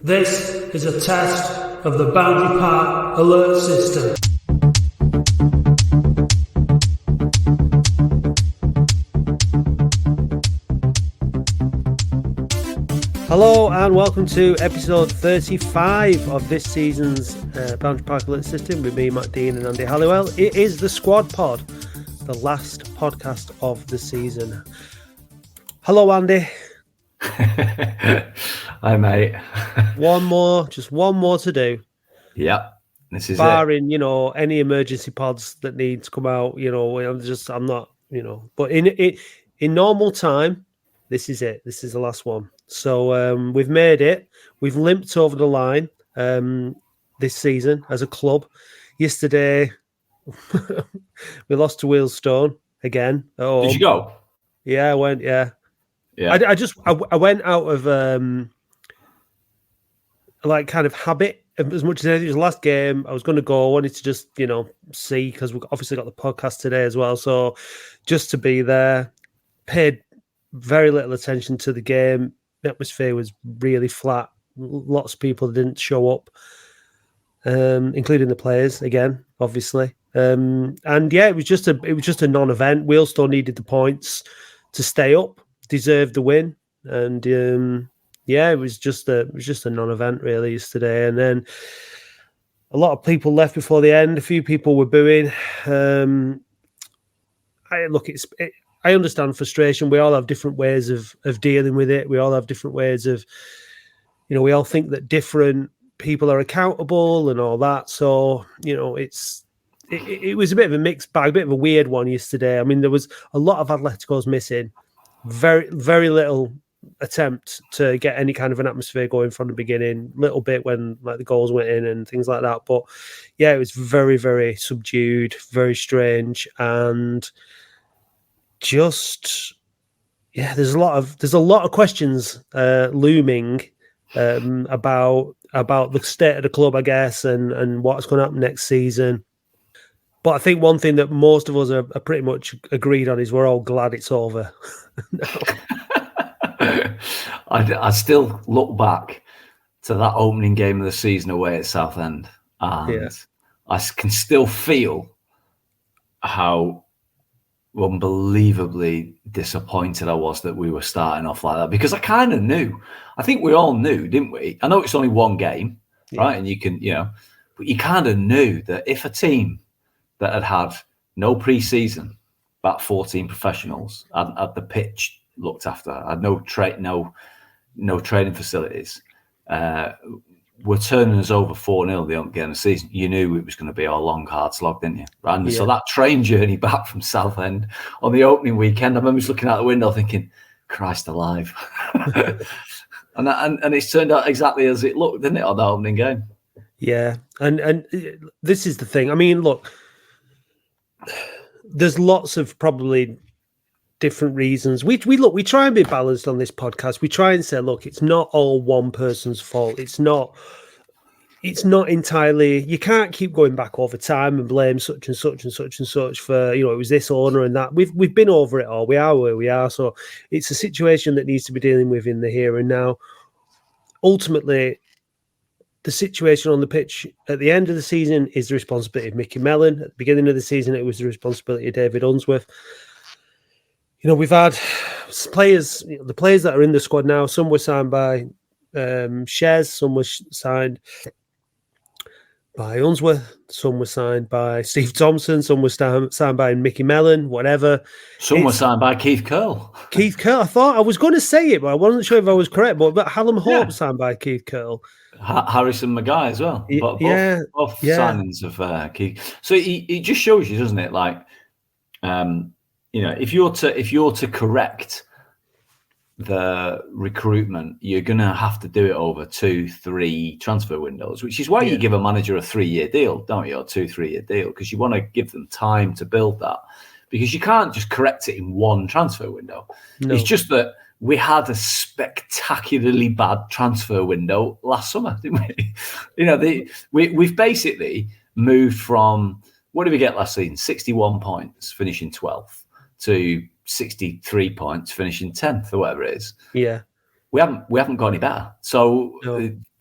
This is a test of the Boundary Park alert system. Hello and welcome to episode 35 of this season's Boundary Park alert system with me, Matt Dean and Andy Halliwell. It is the Squad Pod, the last podcast of the season. Hello, Andy. Hi, mate. Just one more to do. Yeah, this is barring, any emergency pods that need to come out. I'm not. But in normal time, this is it. This is the last one. So we've made it. We've limped over the line this season as a club. Yesterday, we lost to Wealdstone again. Did you go? Yeah, I went. Yeah. Yeah. I went out of kind of habit as much as anything. It was the last game. I was going to go. I wanted to just see, because we've obviously got the podcast today as well. So just to be there, paid very little attention to the game. The atmosphere was really flat. Lots of people didn't show up, including the players again, obviously. And yeah, it was just a non-event. Wealdstone needed the points to stay up, deserved the win, and it was just a non-event really yesterday. And then a lot of people left before the end. A few people were booing. I understand frustration. We all have different ways of dealing with it. We all have different ways of, we all think that different people are accountable and all that. So it was a bit of a mixed bag, a bit of a weird one yesterday. I mean, there was a lot of Atleticos missing. Very, very little attempt to get any kind of an atmosphere going from the beginning. Little bit when the goals went in and things like that. But yeah, it was very, very subdued, very strange, and there's a lot of questions looming about the state of the club, I guess, and what's going to happen next season. But I think one thing that most of us are pretty much agreed on is we're all glad it's over. I still look back to that opening game of the season away at Southend, and I can still feel how unbelievably disappointed I was that we were starting off like that, because I kind of knew. I think we all knew, didn't we? I know it's only one game, right? And you can, but you kind of knew that if a team that had no pre-season, about 14 professionals, had the pitch looked after, had no training facilities, were turning us over 4-0 the game of the season, you knew it was going to be a long, hard slog, didn't you? Right? And so that train journey back from Southend on the opening weekend, I remember just looking out the window thinking, Christ alive. and it's turned out exactly as it looked, didn't it, on that opening game? Yeah. And this is the thing. I mean, look, there's lots of probably different reasons. We try and be balanced on this podcast. We try and say, look, it's not all one person's fault. It's not entirely. You can't keep going back over time and blame such and such and such and such for it was this owner and that. We've been over it all. We are where we are. So it's a situation that needs to be dealing with in the here and now. Ultimately, the situation on the pitch at the end of the season is the responsibility of Micky Mellon. At the beginning of the season, it was the responsibility of David Unsworth. We've had players, the players that are in the squad now, some were signed by Shez, some were signed by Unsworth, some were signed by Steve Thompson, some were signed by Micky Mellon, whatever. Some were signed by Keith Curl. Keith Curl, I thought I was going to say it, but I wasn't sure if I was correct. But Hallam Hope signed by Keith Curl. Harrison Maguire as well. Both signings of Keith. So it just shows you, doesn't it? If you're to correct the recruitment, you're going to have to do it over 2-3 transfer windows, which is why you give a manager a 3-year deal, don't you? Or 2-3 year deal, because you want to give them time to build that, because you can't just correct it in one transfer window. No. It's just that we had a spectacularly bad transfer window last summer, didn't we? We've basically moved from, what did we get last season? 61 points, finishing 12th, to 63 points, finishing 10th or whatever it is. Yeah. We haven't got any better. So,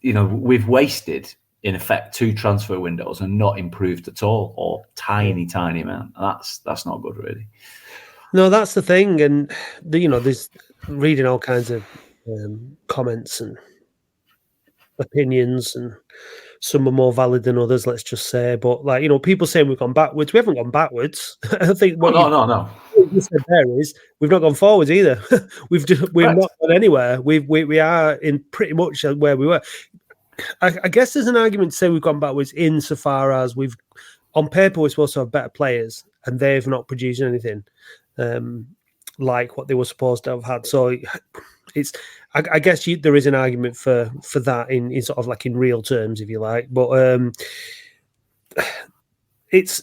we've wasted in effect 2 transfer windows and not improved at all, or tiny amount. That's not good, really. No, that's the thing, and there's reading all kinds of comments and opinions, and some are more valid than others, let's just say. But people saying we've gone backwards. We haven't gone backwards. I think what you said there is we've not gone forwards either. we've not gone anywhere. We are in pretty much where we were. I guess there's an argument to say we've gone backwards insofar as we've, on paper, we're supposed to have better players, and they've not produced anything like what they were supposed to have had. So it's, I guess there is an argument for that in sort of like in real terms, if you like. But it's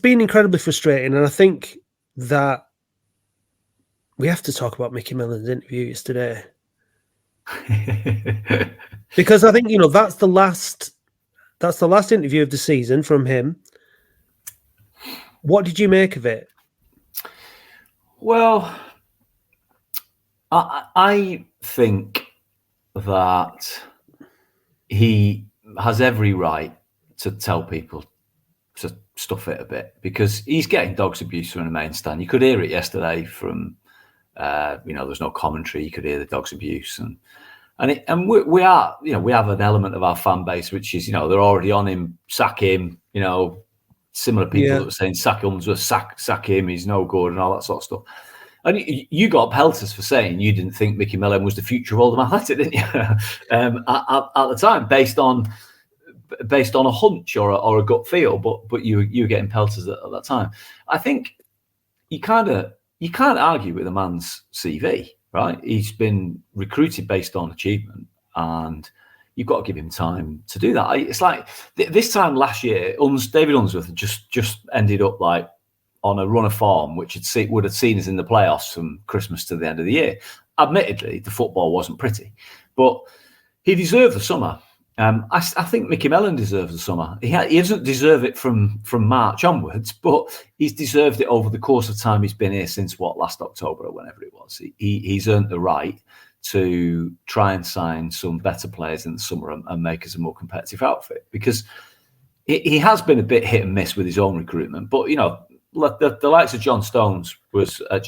been incredibly frustrating, and I think that we have to talk about Micky Mellon's interview yesterday. Because I think that's the last interview of the season from him. What did you make of it? Well, I think that he has every right to tell people to stuff it a bit, because he's getting dogs abuse from the main stand. You could hear it yesterday from there's no commentary. You could hear the dogs abuse, and we are, we have an element of our fan base which is, they're already on him, sack him, similar people that were saying sack him, he's no good, and all that sort of stuff. And you got pelters for saying you didn't think Micky Mellon was the future of Oldham Athletic, didn't you? At the time, based on a hunch or a gut feel, but you were getting pelters at that time. I think you can't argue with a man's CV, right? He's been recruited based on achievement, and you've got to give him time to do that. It's like this time last year, David Unsworth had just ended up like on a run of form, which would have seen us in the playoffs from Christmas to the end of the year. Admittedly, the football wasn't pretty, but he deserved the summer. I think Micky Mellon deserves the summer. He doesn't deserve it from March onwards, but he's deserved it over the course of time he's been here since last October or whenever it was. He's earned the right to try and sign some better players in the summer and make us a more competitive outfit, because he has been a bit hit and miss with his own recruitment. But the likes of Josh Stones was a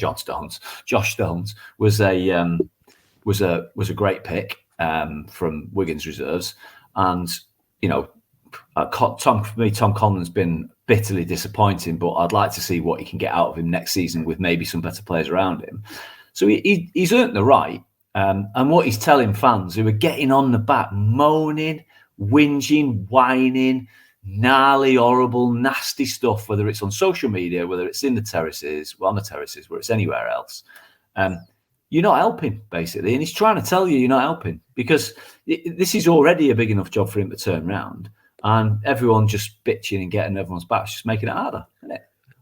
great pick from Wigan's reserves, and Tom Conlon's been bitterly disappointing, but I'd like to see what he can get out of him next season with maybe some better players around him. So he's earned the right, and what he's telling fans who are getting on the back, moaning, whinging, whining, gnarly, horrible, nasty stuff, whether it's on social media, whether it's on the terraces, where it's anywhere else. You're not helping, basically. And he's trying to tell you're not helping, because this is already a big enough job for him to turn around. And everyone just bitching and getting everyone's back, just making it harder, isn't it?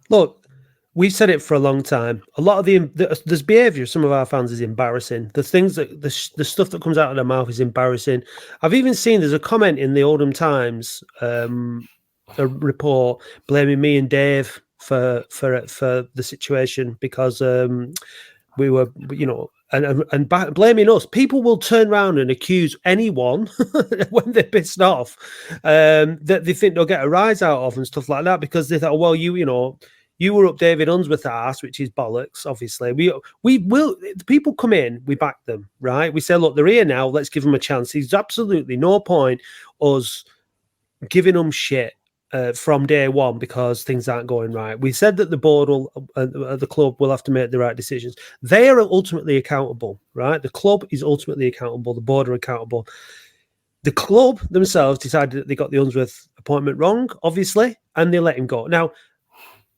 Look, we've said it for a long time. A lot of there's behaviour of some of our fans is embarrassing. The things that the stuff that comes out of their mouth is embarrassing. I've even seen there's a comment in the Oldham Times, a report blaming me and Dave for the situation, because we were, and blaming us. People will turn around and accuse anyone when they're pissed off that they think they'll get a rise out of and stuff like that, because they thought, well, you were up David Unsworth's arse, which is bollocks. Obviously, we will. People come in, we back them, right? We say, look, they're here now. Let's give them a chance. There's absolutely no point us giving them shit from day one because things aren't going right. We said that the board the club will have to make the right decisions. They are ultimately accountable, right? The club is ultimately accountable. The board are accountable. The club themselves decided that they got the Unsworth appointment wrong, obviously, and they let him go. Now,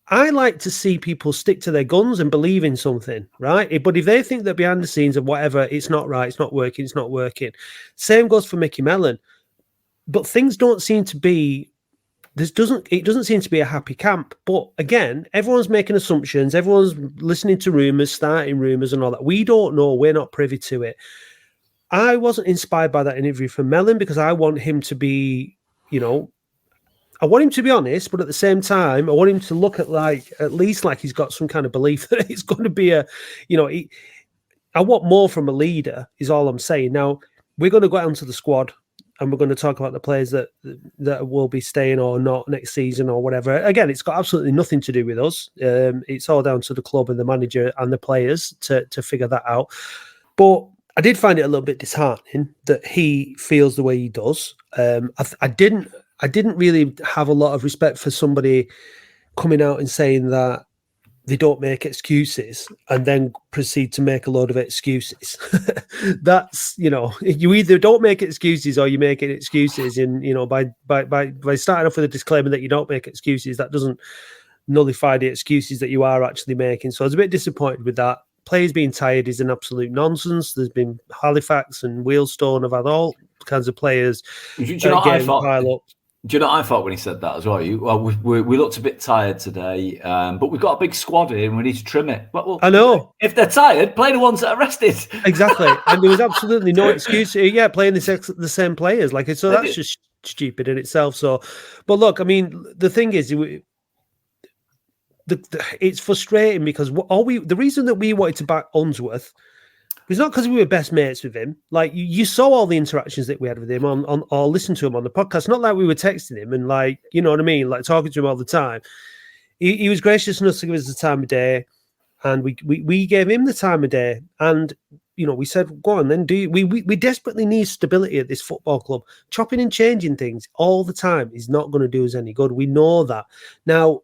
I like to see people stick to their guns and believe in something, right? But if they think that behind the scenes of whatever, it's not right, it's not working. Same goes for Micky Mellon. But things don't seem to be... It doesn't seem to be a happy camp. But again, everyone's making assumptions. Everyone's listening to rumours, starting rumours and all that. We don't know. We're not privy to it. I wasn't inspired by that interview from Mellon because I want him to be, I want him to be honest, but at the same time, I want him to look at least like he's got some kind of belief that it's going to be I want more from a leader, is all I'm saying. Now, we're going to go out to the squad and we're going to talk about the players that will be staying or not next season or whatever. Again, it's got absolutely nothing to do with us. It's all down to the club and the manager and the players to figure that out. But I did find it a little bit disheartening that he feels the way he does. I didn't really have a lot of respect for somebody coming out and saying that they don't make excuses and then proceed to make a load of excuses. That's, you either don't make excuses or you make excuses. And, by starting off with a disclaimer that you don't make excuses, that doesn't nullify the excuses that you are actually making. So I was a bit disappointed with that. Players being tired is an absolute nonsense. There's been Halifax and Wealdstone have had all kinds of players pile up. Do you know what I thought when he said that as well? We looked a bit tired today, but we've got a big squad here and we need to trim it. Well, I know. If they're tired, play the ones that are rested. Exactly. And there was absolutely no excuse. Yeah, playing the same players. So that's just stupid in itself. So, but look, I mean, the thing is, it's frustrating because the reason that we wanted to back Unsworth was not because we were best mates with him. Like you saw all the interactions that we had with him on or listened to him on the podcast. Not like we were texting him and you know what I mean, like talking to him all the time. He was gracious enough to give us the time of day, and we gave him the time of day. And we said, go on then. We desperately need stability at this football club. Chopping and changing things all the time is not going to do us any good. We know that. Now,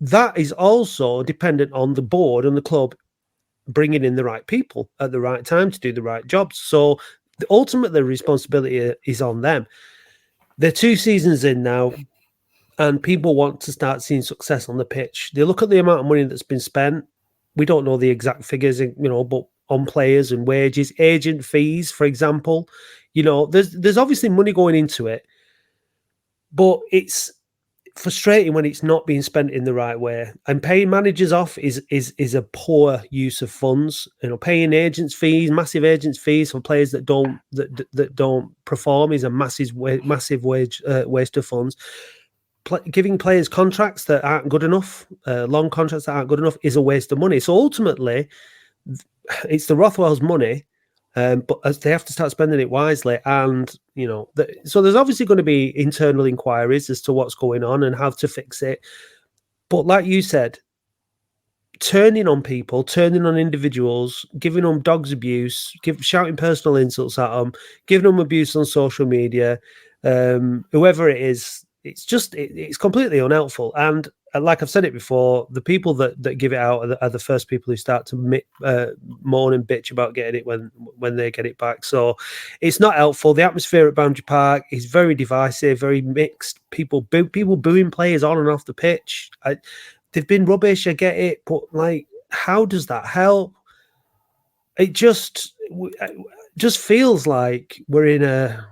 that is also dependent on the board and the club bringing in the right people at the right time to do the right jobs. So ultimately, the responsibility is on them. They're 2 seasons in now, and people want to start seeing success on the pitch. They look at the amount of money that's been spent. We don't know the exact figures, but on players and wages, agent fees, for example, there's obviously money going into it, but it's frustrating when it's not being spent in the right way. And paying managers off is a poor use of funds. Paying agents fees, massive agents fees for players that don't perform is a massive waste of funds. Giving players contracts that aren't good enough, long contracts that aren't good enough, is a waste of money. So ultimately, it's the Rothwell's money. But as they have to start spending it wisely, and so there's obviously going to be internal inquiries as to what's going on and how to fix it. But like you said, turning on people, turning on individuals, giving them dogs abuse, shouting personal insults at them, giving them abuse on social media, whoever it is, it's completely unhelpful. And like I've said it before, the people that give it out are the first people who start to moan and bitch about getting it when they get it back. So it's not helpful. The atmosphere at Boundary Park is very divisive, very mixed. People booing players on and off the pitch. They've been rubbish, I get it, but how does that help? It just feels like we're in a...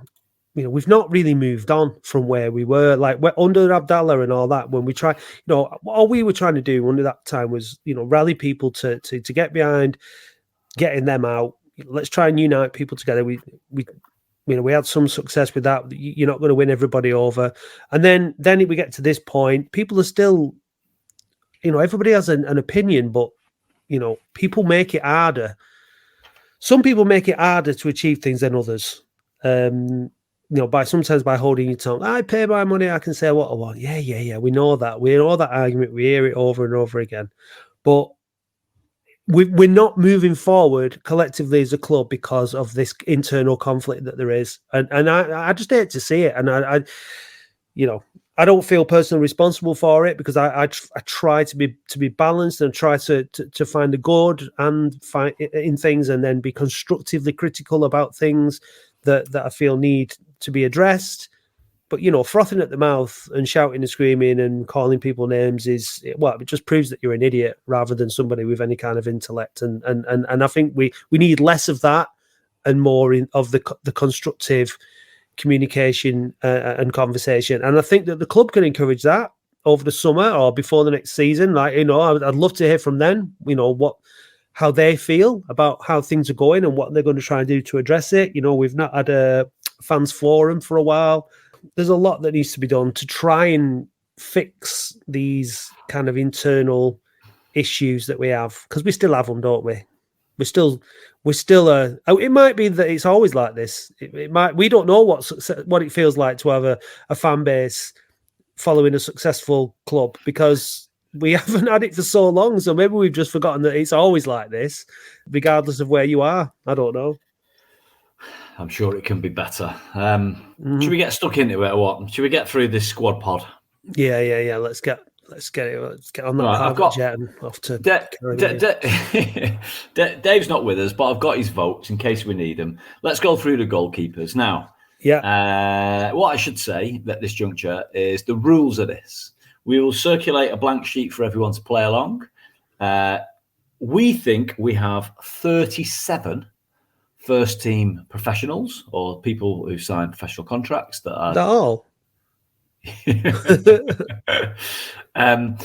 we've not really moved on from where we were. We're under Abdallah and all that. When we try, all we were trying to do under that time was, rally people to get behind getting them out. Let's try and unite people together. We had some success with that. You're not going to win everybody over. And then we get to this point. People are still, everybody has an opinion, but, people make it harder. Some people make it harder to achieve things than others. Sometimes by holding your tongue. I pay my money, I can say what I want. Yeah. We know that. We know that argument. We hear it over and over again. But we're not moving forward collectively as a club because of this internal conflict that there is. And I just hate to see it. And I don't feel personally responsible for it because I try to be balanced and try to find the good and find in things, and then be constructively critical about things that I feel need to be addressed. But frothing at the mouth and shouting and screaming and calling people names it just proves that you're an idiot rather than somebody with any kind of intellect. And I think we need less of that and more of the constructive communication and conversation. And I think that the club can encourage that over the summer or before the next season. I'd love to hear from them, how they feel about how things are going and what they're going to try and do to address it. We've not had a fans forum for a while. There's a lot that needs to be done to try and fix these kind of internal issues that we have, because we still have them, don't we? we're still it might be that it's always like this. It might, we don't know what it feels like to have a fan base following a successful club, because we haven't had it for so long. So maybe we've just forgotten that it's always like this, regardless of where you are. I don't know. I'm sure it can be better. Should we get stuck into it or what? Should we get through this squad pod? Yeah. Let's get on that private jet and off to Dave's not with us, but I've got his votes in case we need them. Let's go through the goalkeepers now. Yeah. What I should say at this juncture is the rules of this. We will circulate a blank sheet for everyone to play along. We think we have 37 first team professionals, or people who sign professional contracts that are. Oh. And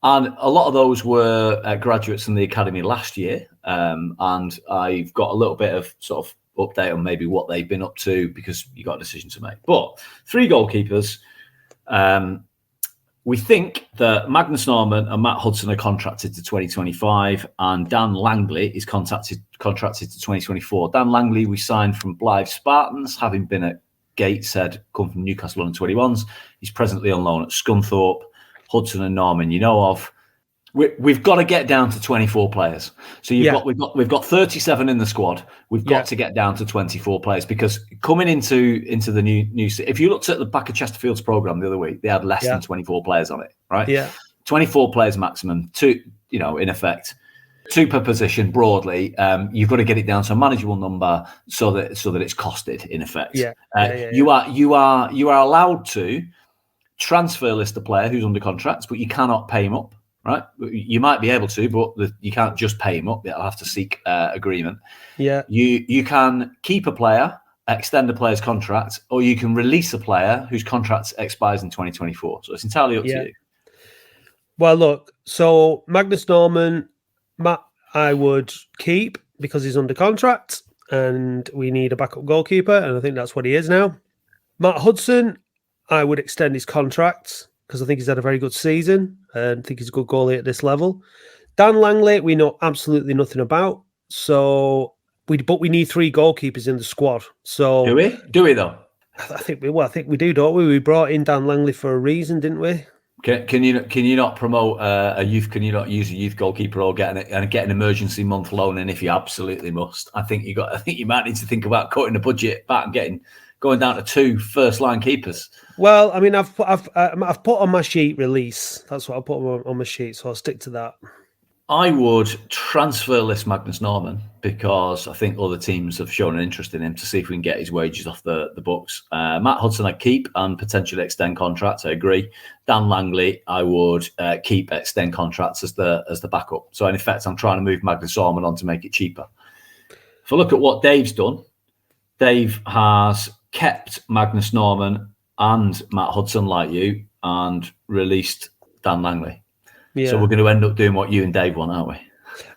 a lot of those were graduates from the academy last year. And I've got a little bit of sort of update on maybe what they've been up to, because you got a decision to make. But 3 goalkeepers. We think that Magnus Norman and Matt Hudson are contracted to 2025, and Dan Langley is contracted to 2024. Dan Langley we signed from Blythe Spartans, having been at Gateshead, come from Newcastle under 21s. He's presently on loan at Scunthorpe. Hudson and Norman, you know of. We've got to get down to 24 players. So we've got 37 in the squad. We've got to get down to 24 players, because coming into the new, if you looked at the back of Chesterfield's program the other week, they had less than 24 players on it, right? Yeah, 24 players maximum. 2, in effect, 2 per position broadly. You've got to get it down to a manageable number so that it's costed in effect. You are allowed to transfer list a player who's under contract, but you cannot pay him up. Right, you might be able to, but you can't just pay him up. You'll have to seek agreement. Yeah, you can keep a player, extend a player's contract, or you can release a player whose contract expires in 2024. So it's entirely up to you. Well, look, so Magnus Norman, Matt, I would keep because he's under contract, and we need a backup goalkeeper, and I think that's what he is now. Matt Hudson, I would extend his contract, because I think he's had a very good season and I think he's a good goalie at this level. Dan Langley, we know absolutely nothing about. So but we need 3 goalkeepers in the squad. So do we though? I think we do, don't we? We brought in Dan Langley for a reason, didn't we? Can you not promote a youth? Can you not use a youth goalkeeper or get an emergency month loan? And if you absolutely must, I think you might need to think about cutting the budget back and going down to 2 first-line keepers. Well, I mean, I've put on my sheet release. That's what I put on my sheet, so I'll stick to that. I would transfer list Magnus Norman, because I think other teams have shown an interest in him, to see if we can get his wages off the books. Matt Hudson I'd keep and potentially extend contracts. I agree. Dan Langley I would keep, extend contracts as the backup. So in effect, I'm trying to move Magnus Norman on to make it cheaper. If I look at what Dave's done, Dave has kept Magnus Norman and Matt Hudson like you, and released Dan Langley. Yeah. So we're going to end up doing what you and Dave want, aren't we?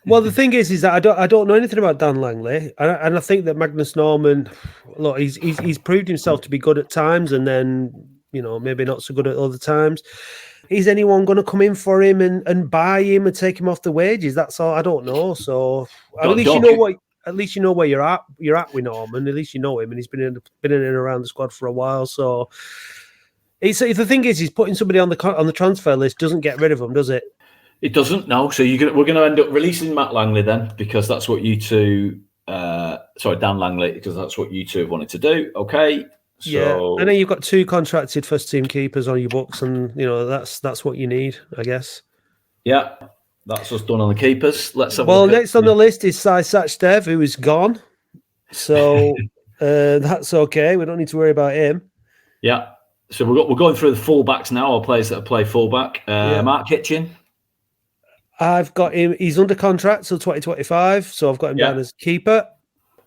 Well, the thing is that I don't know anything about Dan Langley, and I think that Magnus Norman, look, he's proved himself to be good at times, and then maybe not so good at other times. Is anyone going to come in for him and buy him and take him off the wages? That's all. I don't know. So at least you know what. At least you know where you're at. You're at with Norman. At least you know him, and he's been in and around the squad for a while. So, the thing is, he's putting somebody on the transfer list doesn't get rid of him, does it? It doesn't. No. So we're going to end up releasing Matt Langley then, because that's what you two. Dan Langley, because that's what you two have wanted to do. Okay. So, yeah, and then you've got 2 contracted first team keepers on your books, and that's what you need, I guess. Yeah. That's us done on the keepers. Let's have next on the list is Sai Sachdev, who is gone. So that's okay. We don't need to worry about him. Yeah. So we're going through the fullbacks now, our players that play fullback. Mark Kitchen. I've got him. He's under contract till 2025, so I've got him down as keeper.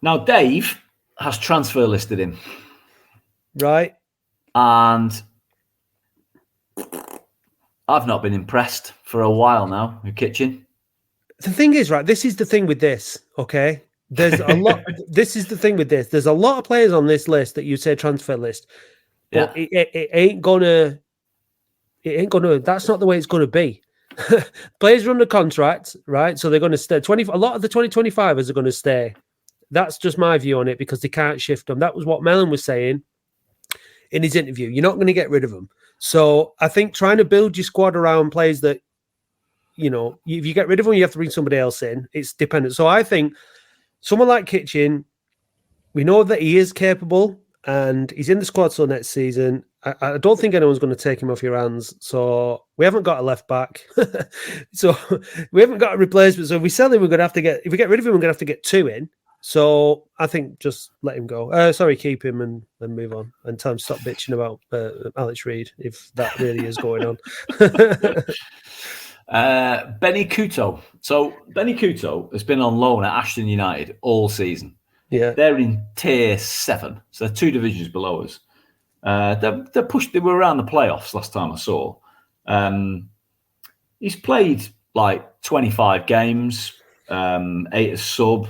Now Dave has transfer listed him. Right. And I've not been impressed for a while now with Kitchen. The thing is, right, this is the thing with this, okay? There's a lot. This is the thing with this. There's a lot of players on this list that you say transfer list, but it ain't gonna. That's not the way it's gonna be. Players are under contract, right? So they're going to stay. A lot of the 2025ers are going to stay. That's just my view on it, because they can't shift them. That was what Mellon was saying in his interview. You're not going to get rid of them. So I think trying to build your squad around players that, you know, if you get rid of them, you have to bring somebody else in. It's dependent. So I think someone like Kitchen, we know that he is capable and he's in the squad till next season. I don't think anyone's going to take him off your hands. So we haven't got a left back. So we haven't got a replacement. So if we sell him, we're going to have to get, if we get rid of him, we're going to have to get 2 in. So I think just let him go. Keep him and move on, and tell him to stop bitching about Alex Reid, if that really is going on. Benny Couto. So Benny Couto has been on loan at Ashton United all season. Yeah, they're in tier 7, so they're 2 divisions below us. They're pushed. They were around the playoffs last time I saw. He's played like 25 games, 8 as sub,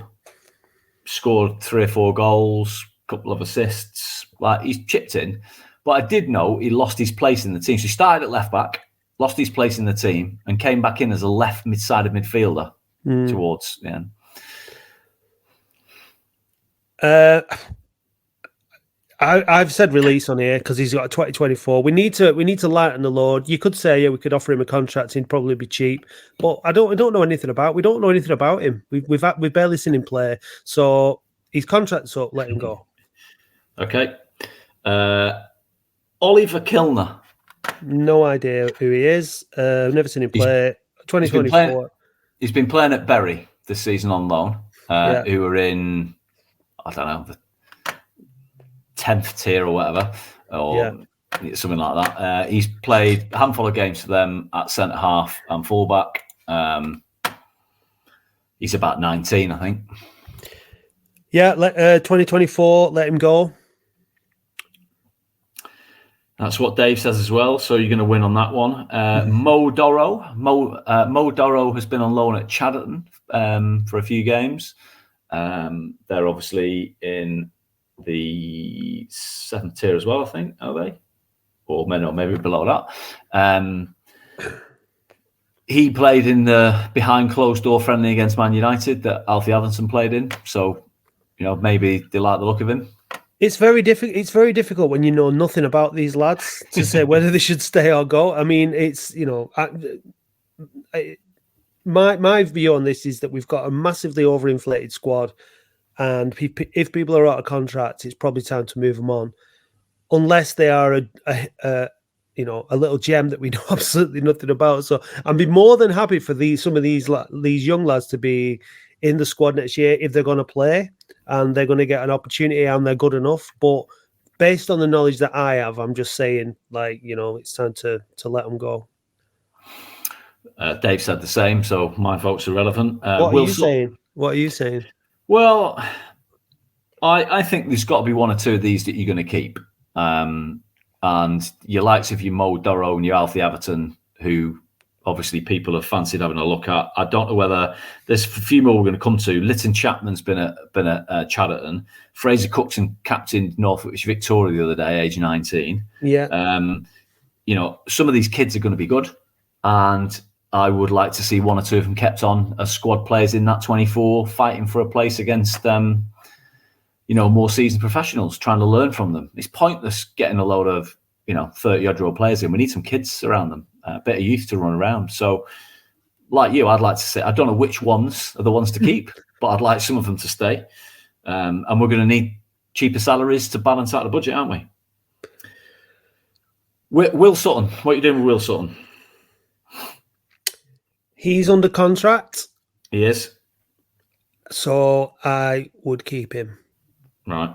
scored 3 or 4 goals, a couple of assists. Like, he's chipped in. But I did know he lost his place in the team. So he started at left back, lost his place in the team, and came back in as a left mid-sided midfielder towards the end. I've said release on here because he's got a 2024. We need to lighten the load. You could say, yeah, we could offer him a contract. He'd probably be cheap, but I don't know anything about. We don't know anything about him. We've barely seen him play. So his contract's up. Let him go. Okay. Oliver Kilner. No idea who he is. Never seen him play. 2024. He's been playing at Bury this season on loan. Who are in, I don't know, the 10th tier or whatever, or something like that. He's played a handful of games for them at centre half and fullback. He's about 19, I think. Yeah, 2024, let him go. That's what Dave says as well. So you're going to win on that one. Mo Doro. Mo Doro has been on loan at Chadderton for a few games. They're obviously in the 7th tier as well, I think, are they? Or maybe below that. He played in the behind closed door friendly against Man United that Alfie Avenson played in. So, you know, maybe they like the look of him. It's very difficult. It's very difficult when you know nothing about these lads to say whether they should stay or go. I mean, it's, you know, my view on this is that we've got a massively overinflated squad, and if people are out of contract, it's probably time to move them on, unless they are a little gem that we know absolutely nothing about. So I'd be more than happy for some of these young lads to be in the squad next year if they're going to play and they're going to get an opportunity and they're good enough. But based on the knowledge that I have, I'm just saying, like, you know, it's time to let them go. Dave said the same, so my votes are relevant. What are you saying? Well, I think there's got to be 1 or 2 of these that you're going to keep. And your likes of your Mo Doro and your Alfie Everton, who obviously people have fancied having a look at. I don't know whether there's a few more we're going to come to. Lytton Chapman's been at Chadderton. Fraser Cookson captained Northwich Victoria the other day, age 19. Yeah. You know, some of these kids are going to be good, and I would like to see 1 or 2 of them kept on as squad players in that 24, fighting for a place against more seasoned professionals, trying to learn from them. It's pointless getting a load of 30-odd-year-old players in. We need some kids around them, a bit of youth to run around. So, like you, I'd like to say, I don't know which ones are the ones to keep, but I'd like some of them to stay. And we're going to need cheaper salaries to balance out the budget, aren't we? Will Sutton, what are you doing with Will Sutton? He's under contract. He is. So I would keep him. Right.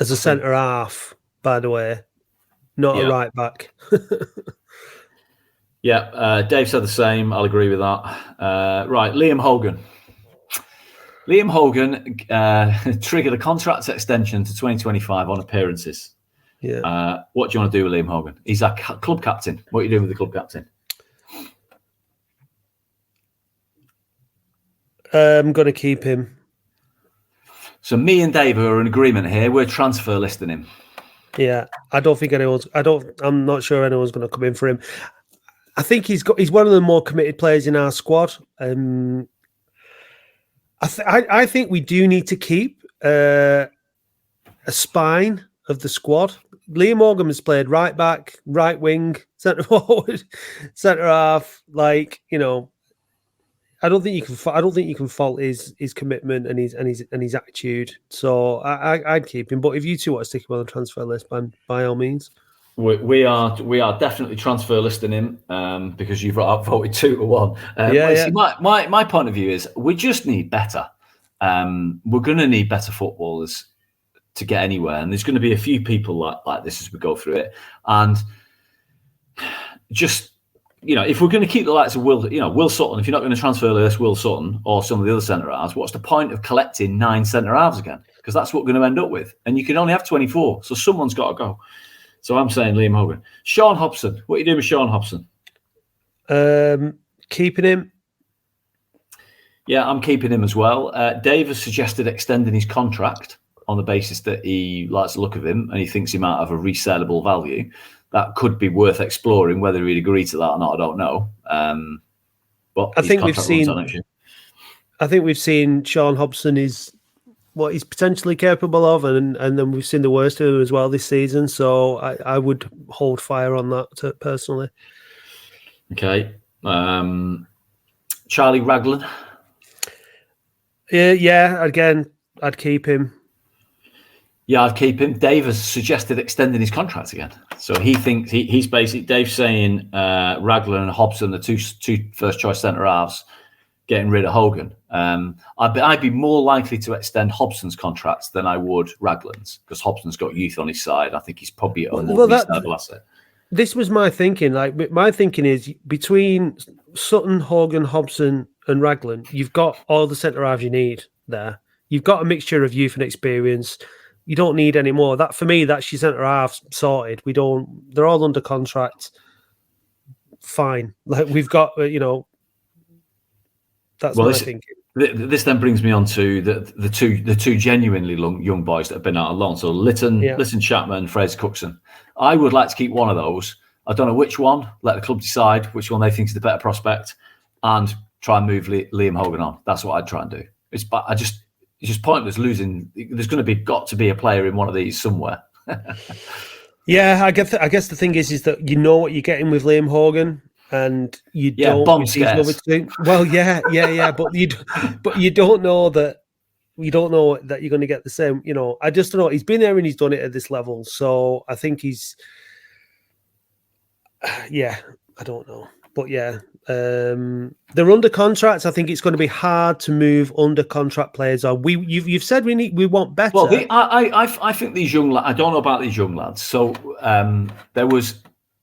As a centre half, by the way, not a right back. Dave said the same. I'll agree with that. Right, Liam Hogan. Liam Hogan triggered a contract extension to 2025 on appearances. Yeah. What do you want to do with Liam Hogan? He's our club captain. What are you doing with the club captain? I'm going to keep him. So me and Dave are in agreement here. We're transfer listing him. Yeah, I'm not sure anyone's going to come in for him. I think he's one of the more committed players in our squad. I think we do need to keep a spine of the squad. Liam Morgan has played right back, right wing, centre forward, centre half. Like, you know, I don't think you can fault his commitment and his attitude. So I'd keep him. But if you two want to stick him on the transfer list, by all means. We are definitely transfer listing him because you've voted 2-1. See, my point of view is we just need better. We're going to need better footballers to get anywhere, and there's going to be a few people like this as we go through it. And just, you know, if we're going to keep the likes of Will Sutton, if you're not going to transfer list Will Sutton or some of the other centre halves, what's the point of collecting 9 centre halves again? Because that's what we're going to end up with, and you can only have 24, so someone's got to go. So I'm saying Liam Hogan. Sean Hobson. What are you doing with Sean Hobson? Keeping him. Yeah, I'm keeping him as well. Dave has suggested extending his contract on the basis that he likes the look of him and he thinks he might have a resellable value. That could be worth exploring. Whether he'd agree to that or not, I don't know. But I think we've seen Sean Hobson is what he's potentially capable of, and then we've seen the worst of him as well this season. So I would hold fire on that personally. Okay. Charlie Raglan. Yeah, again, I'd keep him. Yeah, I'd keep him. Dave has suggested extending his contract again. So he thinks he's basically, Dave's saying Raglan and Hobson, the two first choice centre halves, getting rid of Hogan. I'd be more likely to extend Hobson's contract than I would Raglan's, because Hobson's got youth on his side. I think he's probably a more reasonable asset. This was my thinking. Like, my thinking is between Sutton, Hogan, Hobson, and Raglan, you've got all the centre halves you need there. You've got a mixture of youth and experience. You don't need any more. That, for me, that's your centre half sorted. They're all under contract. Fine. Like, we've got, that's my thinking. This then brings me on to the two genuinely young boys that have been out on loan. So Lytton Chapman, Fraser Cookson. I would like to keep one of those. I don't know which one. Let the club decide which one they think is the better prospect, and try and move Liam Hogan on. That's what I'd try and do. It's just pointless losing. There's going to got to be a player in one of these somewhere. Yeah, I guess the thing is that you know what you're getting with Liam Hogan. And you don't bomb scares. Well, yeah, but you don't know that you're going to get the same. You know, I just don't know. He's been there and he's done it at this level, so I think he's. Yeah, I don't know, but yeah, they're under contracts. I think it's going to be hard to move under contract players. Or you've said we want better. Well, I think these young lads. I don't know about these young lads. So there was.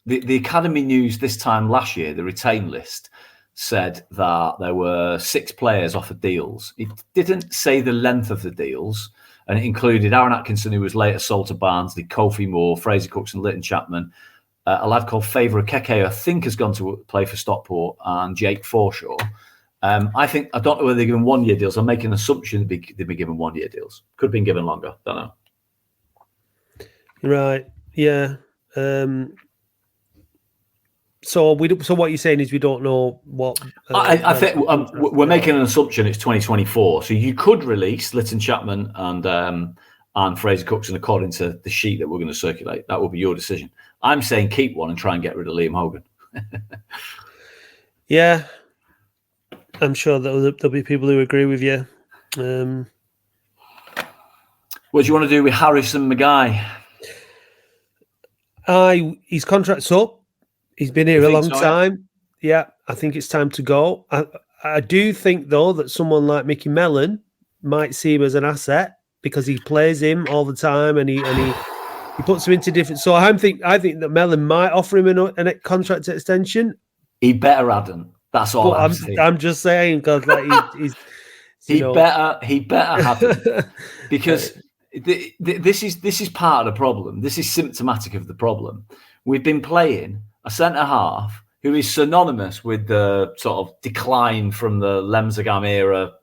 The Academy News this time last year, the retain list said that there were 6 players offered deals. It didn't say the length of the deals, and it included Aaron Atkinson, who was later sold to Barnsley, Kofi Moore, Fraser Cookson, Lytton Chapman, a lad called Favour Akeke, I think has gone to play for Stockport, and Jake Forshaw. I don't know whether they're given 1-year deals. I'm making an assumption they'd be given 1-year deals. Could have been given longer. Don't know. Right. Yeah. So what you're saying is we don't know what. I think we're making an assumption it's 2024. So you could release Lytton Chapman and Fraser Cookson according to the sheet that we're going to circulate. That will be your decision. I'm saying keep one and try and get rid of Liam Hogan. Yeah, I'm sure there'll be people who agree with you. What do you want to do with Harrison Maguire? His contract's up. He's been here a long time. Yeah, I think it's time to go. I do think, though, that someone like Micky Mellon might see him as an asset because he plays him all the time and he puts him into different. So I think that Mellon might offer him a contract extension. He better hadn't. That's all I'm saying. I'm just saying because he better hadn't, because this is part of the problem. This is symptomatic of the problem. We've been playing a centre-half who is synonymous with the sort of decline from the Lemzagam era,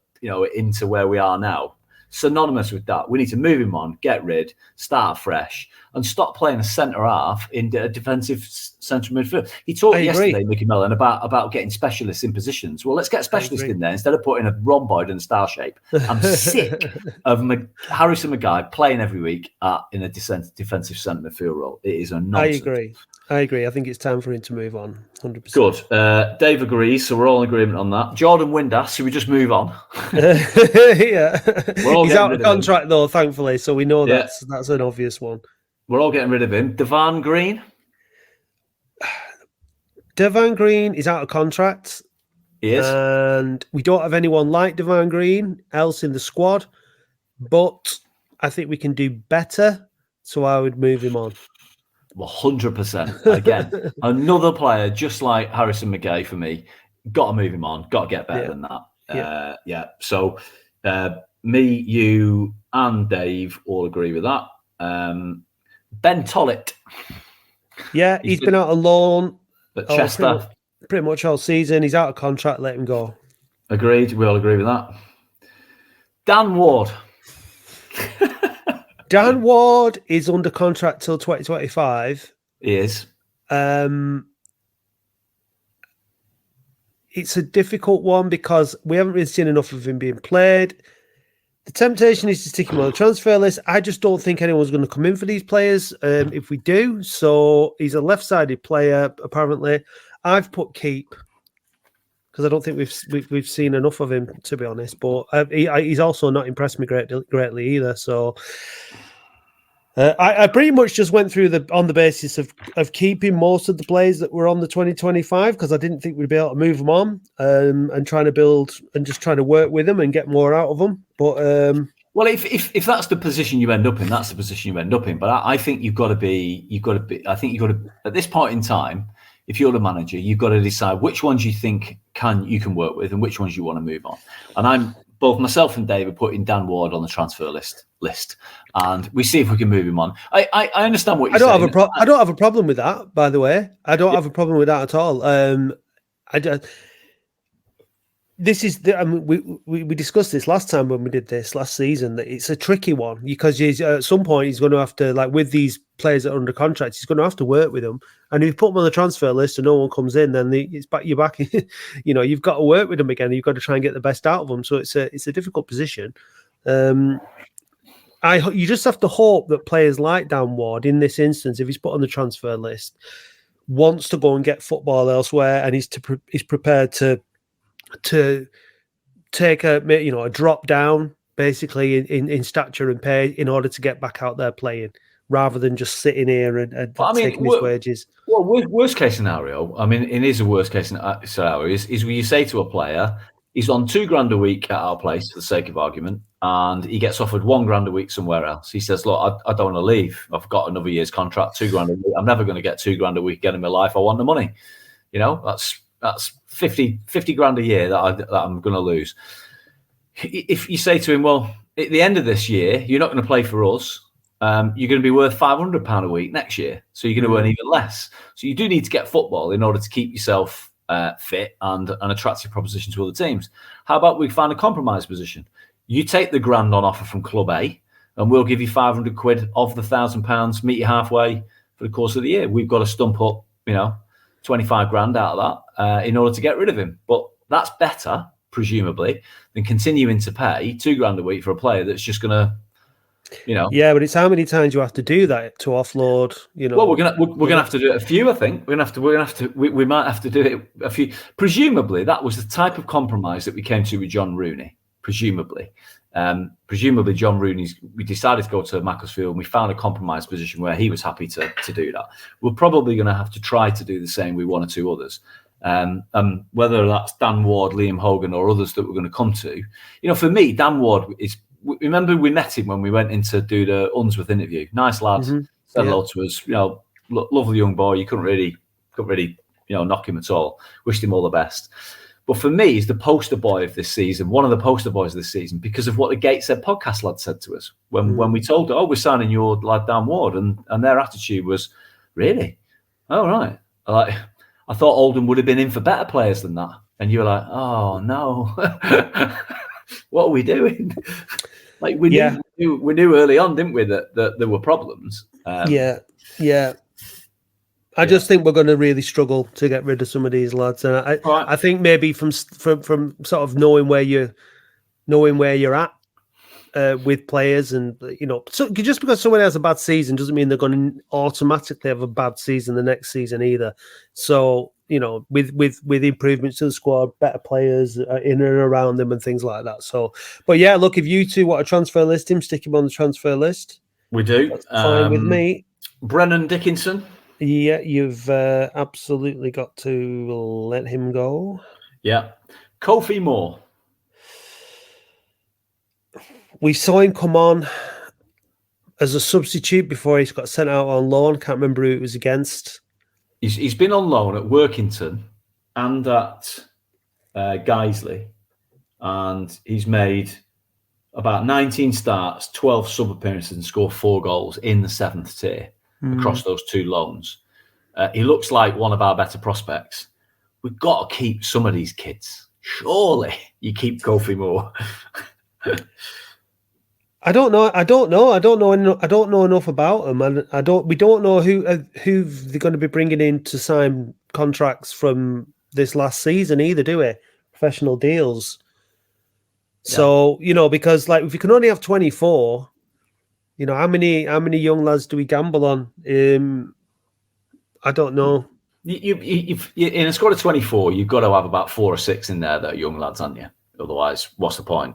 into where we are now. synonymous with that. We need to move him on, get rid, start fresh, and stop playing a centre half in a defensive central midfield. He talked yesterday, Micky Mellon, about getting specialists in positions. Well, let's get specialists in there instead of putting a rhomboid and a star shape. I'm sick of Harrison Maguire playing every week in a defensive centre midfield role. It is a nonsense. I agree. I think it's time for him to move on. 100%. Good. Dave agrees, so we're all in agreement on that. Jordan Windass, should we just move on? Yeah. He's out of contract, though, thankfully, so we know that's an obvious one. We're all getting rid of him. Devan Green? Devan Green is out of contract. He is. And we don't have anyone like Devan Green else in the squad, but I think we can do better, so I would move him on. 100%. Again, another player just like Harrison McGay for me. Got to move him on. Got to get better than that. So me, you, and Dave all agree with that. Ben Tollett. Yeah, he's been out on loan at Chester. Pretty much all season. He's out of contract. Let him go. Agreed. We all agree with that. Dan Ward. Dan Ward is under contract till 2025. He is. It's a difficult one because we haven't really seen enough of him being played. The temptation is to stick him on the transfer list. I just don't think anyone's going to come in for these players if we do. So he's a left-sided player, apparently. I've put keep because I don't think we've seen enough of him, to be honest. But he's also not impressed me greatly either. So I pretty much just went through on the basis of keeping most of the players that were on the 2025 because I didn't think we'd be able to move them on and trying to build and just trying to work with them and get more out of them. But well, if that's the position you end up in, that's the position you end up in. But I think you've got to be. I think you've got to at this point in time. If you're the manager, you've got to decide which ones you think you can work with and which ones you want to move on. And both myself and Dave are putting Dan Ward on the transfer list, and we see if we can move him on. I understand what you're saying. I don't have a problem with that, by the way. I don't have a problem with that at all. We discussed this last time when we did this last season, that it's a tricky one because at some point he's going to have to, like with these players that are under contract, he's going to have to work with them. And if you put them on the transfer list and no one comes in, then you're back. You've got to work with them again. You've got to try and get the best out of them. So it's a difficult position. You just have to hope that players like Dan Ward, in this instance, if he's put on the transfer list, wants to go and get football elsewhere and he's prepared to take a drop down basically in stature and pay in order to get back out there playing rather than just sitting here and taking his wages. Well, worst case scenario, I mean, it is a worst case scenario, is where you say to a player, he's on $2,000 a week at our place for the sake of argument, and he gets offered $1,000 a week somewhere else. He says, look, I don't want to leave. I've got another year's contract, $2,000 a week. I'm never going to get $2,000 a week again in my life. I want the money. That's 50 grand a year that I'm going to lose. If you say to him, well, at the end of this year, you're not going to play for us. You're going to be worth £500 a week next year. So you're going to earn even less. So you do need to get football in order to keep yourself fit and an attractive proposition to other teams. How about we find a compromise position? You take the grand on offer from Club A and we'll give you 500 quid of the £1,000, meet you halfway for the course of the year. We've got to stump up, 25 grand out of that in order to get rid of him. But that's better, presumably, than continuing to pay $2,000 a week for a player that's just going to, Yeah, but it's how many times you have to do that to offload. Well, we're gonna have to do it a few. I think we might have to do it a few. Presumably, that was the type of compromise that we came to with John Rooney. Presumably, John Rooney's. We decided to go to Macclesfield and we found a compromise position where he was happy to do that. We're probably going to have to try to do the same with one or two others. Whether that's Dan Ward, Liam Hogan, or others that we're going to come to. For me, Dan Ward is. Remember, we met him when we went in to do the Unsworth interview. Nice lad, said hello to us. Lovely young boy. You couldn't really, knock him at all. Wished him all the best. But for me, he's the poster boy of this season. One of the poster boys of this season because of what the Gateshead podcast lad said to us when we told her, we're signing your lad Dan Ward, and their attitude was, really? Oh right. I thought Oldham would have been in for better players than that, and you were like, oh no, what are we doing? Like we knew early on, didn't we, that there were problems. Yeah. I just think we're going to really struggle to get rid of some of these lads, and I think maybe from sort of knowing where you're at with players, and so just because someone has a bad season doesn't mean they're going to automatically have a bad season the next season either. So with improvements to the squad, better players in and around them, and things like that. So, but yeah, look, if you two want to transfer list him, stick him on the transfer list. We do. That's fine with me. Brennan Dickinson. Yeah, you've absolutely got to let him go. Yeah. Kofi Moore. We saw him come on as a substitute before he got sent out on loan. Can't remember who it was against. He's been on loan at Workington and at Guiseley, and he's made about 19 starts, 12 sub appearances, and scored 4 goals in the 7th tier across those 2 loans. He looks like one of our better prospects. We've got to keep some of these kids. Surely you keep Kofi Moore. I don't know enough about them, and we don't know who they're going to be bringing in to sign contracts from this last season either, do we? Professional deals. Yeah. So because like if you can only have 24, how many young lads do we gamble on? I don't know. You in a squad of 24, you've got to have about 4 or 6 in there that are young lads, haven't you? Otherwise, what's the point?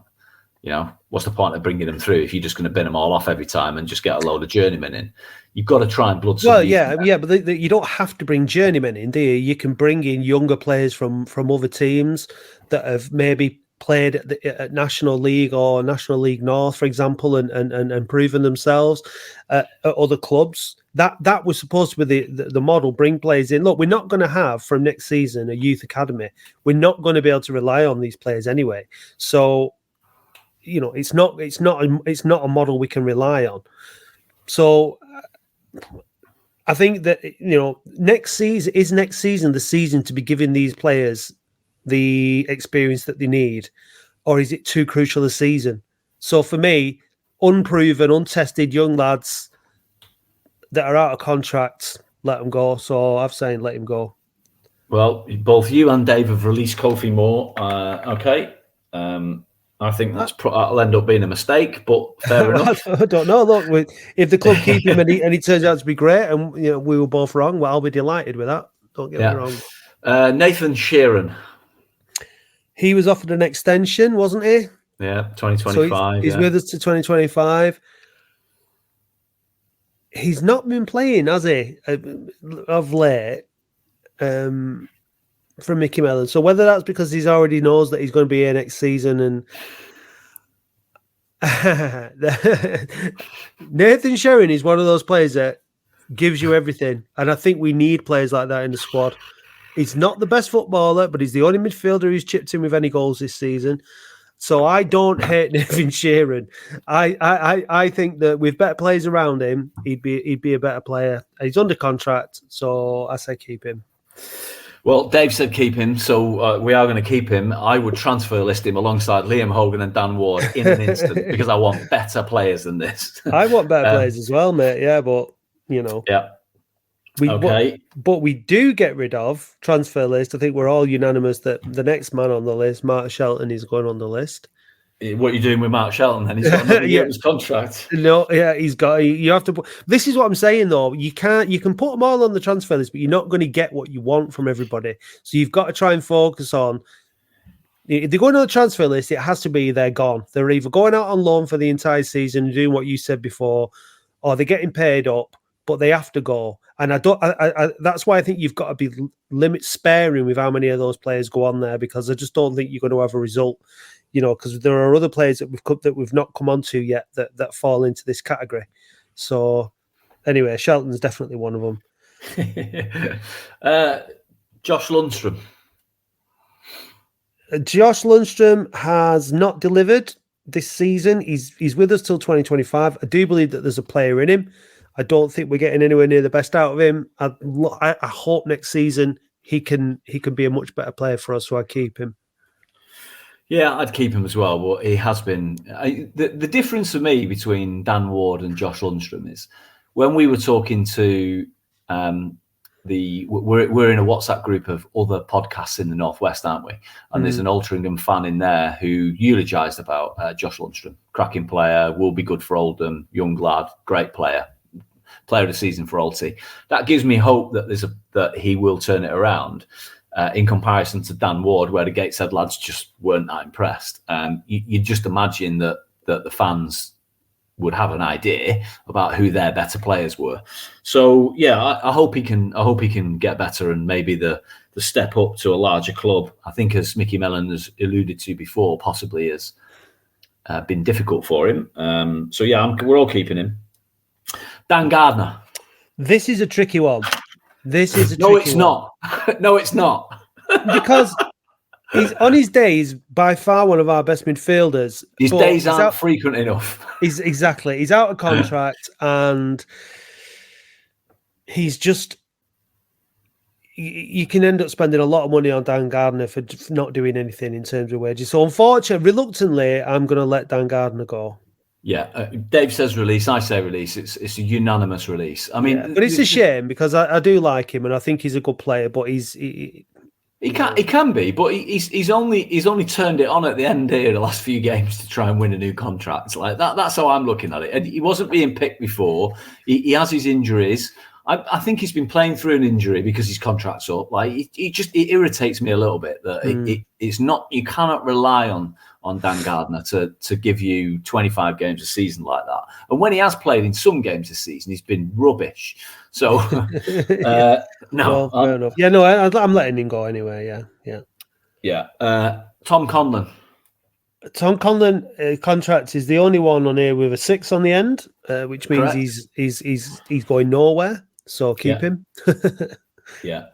What's the point of bringing them through if you're just going to bin them all off every time and just get a load of journeymen in? You've got to try and blood some. Well, yeah, but you don't have to bring journeymen in, do you? You can bring in younger players from other teams that have maybe played at National League or National League North, for example, and proven themselves at other clubs. That was supposed to be the model. Bring players in. Look, we're not going to have from next season a youth academy. We're not going to be able to rely on these players anyway. So. It's not a model we can rely on. So I think that next season the season to be giving these players the experience that they need, or is it too crucial a season? So for me, unproven, untested young lads that are out of contract, let them go. So I'm saying let him go. Well, both you and Dave have released Kofi Moore. Okay. I think that'll end up being a mistake, but fair enough. I don't know. Look, if the club keep him and he turns out to be great, and we were both wrong, well, I'll be delighted with that. Don't get me wrong. Nathan Sheeran. He was offered an extension, wasn't he? Yeah, 2025. So he's with us to 2025. He's not been playing, has he, of late? From Micky Mellon. So whether that's because he's already knows that he's going to be here next season, and Nathan Sheeran is one of those players that gives you everything, and I think we need players like that in the squad. He's not the best footballer, but he's the only midfielder who's chipped in with any goals this season. So I don't hate Nathan Sheeran. I think that with better players around him, he'd be a better player. He's under contract, so I say keep him. Well, Dave said keep him, so we are going to keep him. I would transfer list him alongside Liam Hogan and Dan Ward in an instant because I want better players than this. I want better players as well, mate. Yeah, but yeah, but we do get rid of transfer list. I think we're all unanimous that the next man on the list, Mark Shelton, is going on the list. What are you doing with Mark Shelton? Then he's got another year of his contract. No, yeah, he's got. You have to put. This is what I'm saying, though. You can put them all on the transfer list, but you're not going to get what you want from everybody. So you've got to try and focus on. If they're going on the transfer list, it has to be they're gone. They're either going out on loan for the entire season and doing what you said before, or they're getting paid up, but they have to go. And that's why I think you've got to be sparing with how many of those players go on there, because I just don't think you're going to have a result. Because there are other players that we've not come onto yet that fall into this category. So, anyway, Shelton's definitely one of them. Josh Lundstrom. Josh Lundstrom has not delivered this season. He's with us till 2025. I do believe that there's a player in him. I don't think we're getting anywhere near the best out of him. I hope next season he can be a much better player for us, so I keep him. Yeah, I'd keep him as well, but he has been. The difference for me between Dan Ward and Josh Lundstrom is when we were talking to we're in a WhatsApp group of other podcasts in the Northwest, aren't we? And there's an Altrincham fan in there who eulogised about Josh Lundstrom, cracking player, will be good for Oldham, young lad, great player of the season for Alty. That gives me hope that that he will turn it around. In comparison to Dan Ward, where the Gateshead lads just weren't that impressed. You just imagine that the fans would have an idea about who their better players were. So yeah, I hope he can get better, and maybe the step up to a larger club, I think, as Micky Mellon has alluded to before, possibly has been difficult for him. So yeah, we're all keeping him. Dan Gardner. This is a tricky one. No, it's not. No, it's not. Because he's on his days by far one of our best midfielders. His days aren't frequent enough. He's out of contract, and he's just. You can end up spending a lot of money on Dan Gardner for not doing anything in terms of wages. So unfortunately, reluctantly, I'm going to let Dan Gardner go. Yeah, Dave says release. I say release. It's a unanimous release. I mean, yeah, but it's a shame because I do like him and I think he's a good player. But he can be, but he's only turned it on at the end here the last few games to try and win a new contract. Like that. That's how I'm looking at it. And he wasn't being picked before. He has his injuries. I think he's been playing through an injury because his contract's up. Like it irritates me a little bit that it's not. You cannot rely on Dan Gardner to give you 25 games a season like that. And when he has played in some games this season, he's been rubbish. So no, well, fair enough. Yeah, no, I'm letting him go anyway. Yeah. Tom Conlon. Tom Conlon contract is the only one on here with a 6 on the end, which means he's going nowhere. So keep him. Yeah.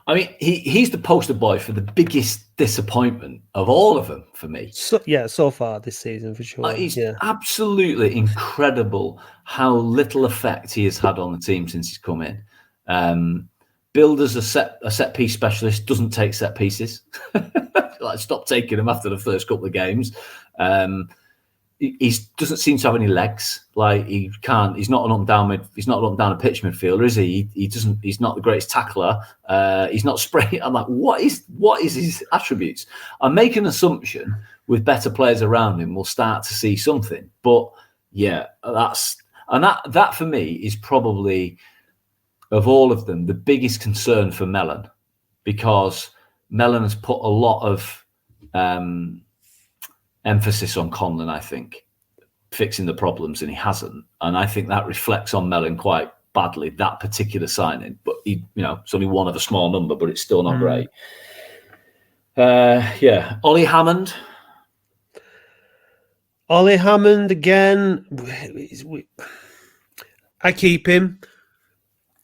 I mean, he's the poster boy for the biggest disappointment of all of them for me. So far this season for sure. It's absolutely incredible how little effect he has had on the team since he's come in. Builder's a set piece specialist, doesn't take set pieces. Like, stop taking them after the first couple of games. He doesn't seem to have any legs. Like he can't. He's not an up and down. He's not an up and down a pitch midfielder, is he? He doesn't. He's not the greatest tackler. He's not spraying. I'm like, what is his attributes? I make an assumption with better players around him, we'll start to see something. But yeah, that for me is probably, of all of them, the biggest concern for Mellon, because Mellon has put a lot of emphasis on Conlon, I think, fixing the problems, and he hasn't. And I think that reflects on Mellon quite badly, that particular signing. But it's only one of a small number, but it's still not great. Ollie Hammond. Ollie Hammond again. I keep him.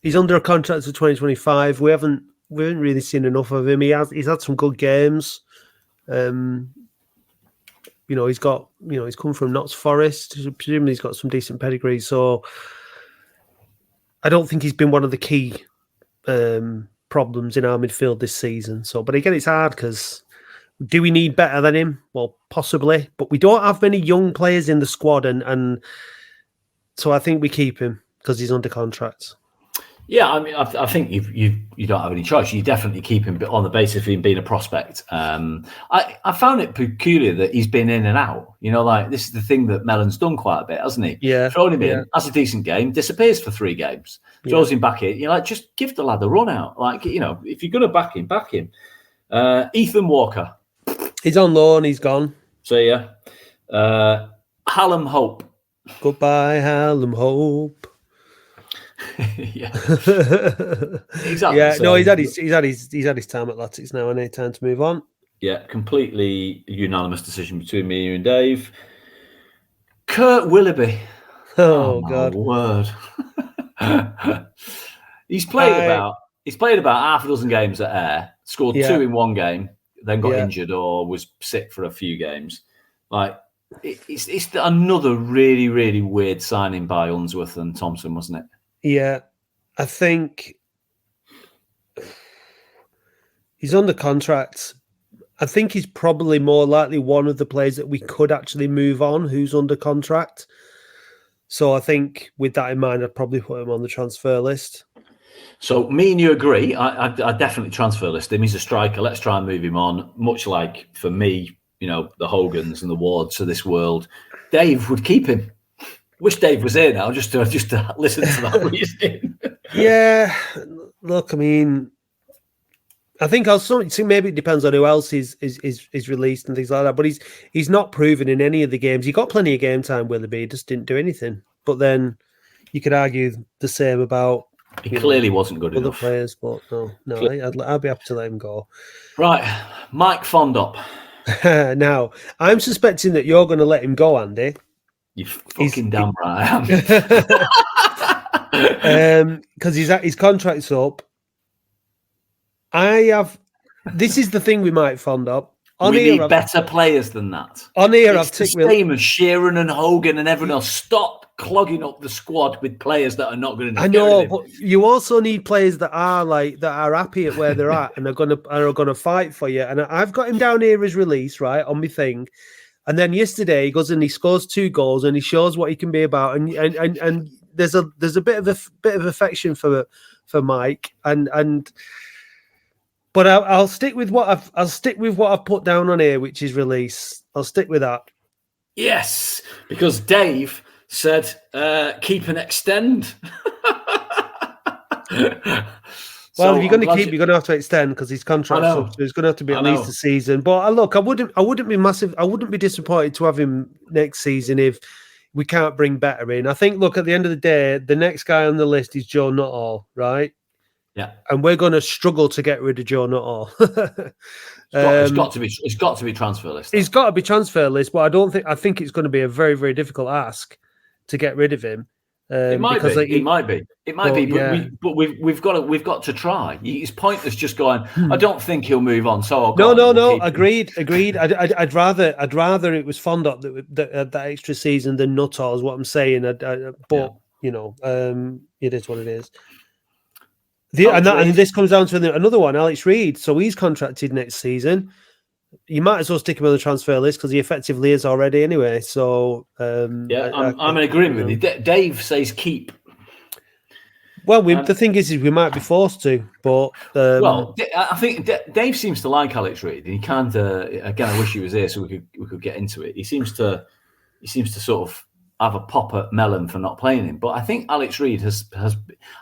He's under a contract to 2025. We haven't really seen enough of him. He's had some good games. He's got, he's come from Notts Forest. Presumably he's got some decent pedigree. So I don't think he's been one of the key problems in our midfield this season. So, but again, it's hard because do we need better than him? Well, possibly, but we don't have many young players in the squad. And so I think we keep him because he's under contract. Yeah, I mean, I think you don't have any choice. You definitely keep him on the basis of him being a prospect. I found it peculiar that he's been in and out. Like this is the thing that Mellon's done quite a bit, hasn't he? Yeah. Thrown him in, has a decent game, disappears for 3 games, throws him back in. You're like, just give the lad a run out. Like, if you're going to back him. Ethan Walker. He's on loan. He's gone. So yeah. Hallam Hope. Goodbye, Hallam Hope. Yeah, exactly. Yeah, so, no, he's had his time at Latics now, and time to move on. Yeah, completely unanimous decision between me, you, and Dave. Kurt Willoughby. Oh God, word. He's played about half a dozen games at Ayr. Scored 2 in one game, then got injured or was sick for a few games. Like it's another really, really weird signing by Unsworth and Thompson, wasn't it? Yeah, I think he's under contract. I think he's probably more likely one of the players that we could actually move on who's under contract. So I think with that in mind, I'd probably put him on the transfer list. So me and you agree. I definitely transfer list him. He's a striker. Let's try and move him on. Much like for me, the Hogans and the Wards of this world, Dave would keep him. Wish Dave was here now, just to listen to that reasoning. Yeah, look, I mean, I think also maybe it depends on who else is released and things like that. But he's not proven in any of the games. He got plenty of game time, Willoughby. He just didn't do anything. But then you could argue the same about he clearly wasn't good other enough. Players, but no, I'd be happy to let him go. Right, Mike Fondop. Now I'm suspecting that you're going to let him go, Andy. You fucking damn right I am. Because his contract's up. This is the thing we might Fondop. We need better players than that. On here, it's the same as Sheeran and Hogan and everyone else. Stop clogging up the squad with players that are not good enough. I know, but you also need players that are happy at where they're at and are gonna fight for you. And I've got him down here as release, right, on my thing. And then yesterday he goes and he scores 2 goals and he shows what he can be about. And there's a bit of affection for Mike and. But I'll stick with what I've put down on here, which is release. I'll stick with that. Yes, because Dave said keep and extend. Well, if you're going to keep, you're going to have to extend because his contract's up, so it's going to have to be at least a season. But look, I wouldn't be massive. I wouldn't be disappointed to have him next season if we can't bring better in. I think. Look, at the end of the day, the next guy on the list is Joe Nuttall, right? Yeah, and we're going to struggle to get rid of Joe Nuttall. It's got to be transfer list. He's got to be transfer list, but I think it's going to be a very, very difficult ask to get rid of him. It might be. But we've got to try. It's pointless just going. I don't think he'll move on. So no. Agreed. I'd rather it was Fondop that extra season than Nuttall is what I'm saying. But it is what it is. And this comes down to another one, Alex Reid. So he's contracted next season. You might as well stick him on the transfer list because he effectively is already anyway. So I'm in agreement with you. Dave says keep. Well, the thing is we might be forced to, but I think Dave seems to like Alex Reid, and he can't. Again, I wish he was here so we could get into it. He seems to sort of have a pop at Mellon for not playing him. But I think Alex Reid has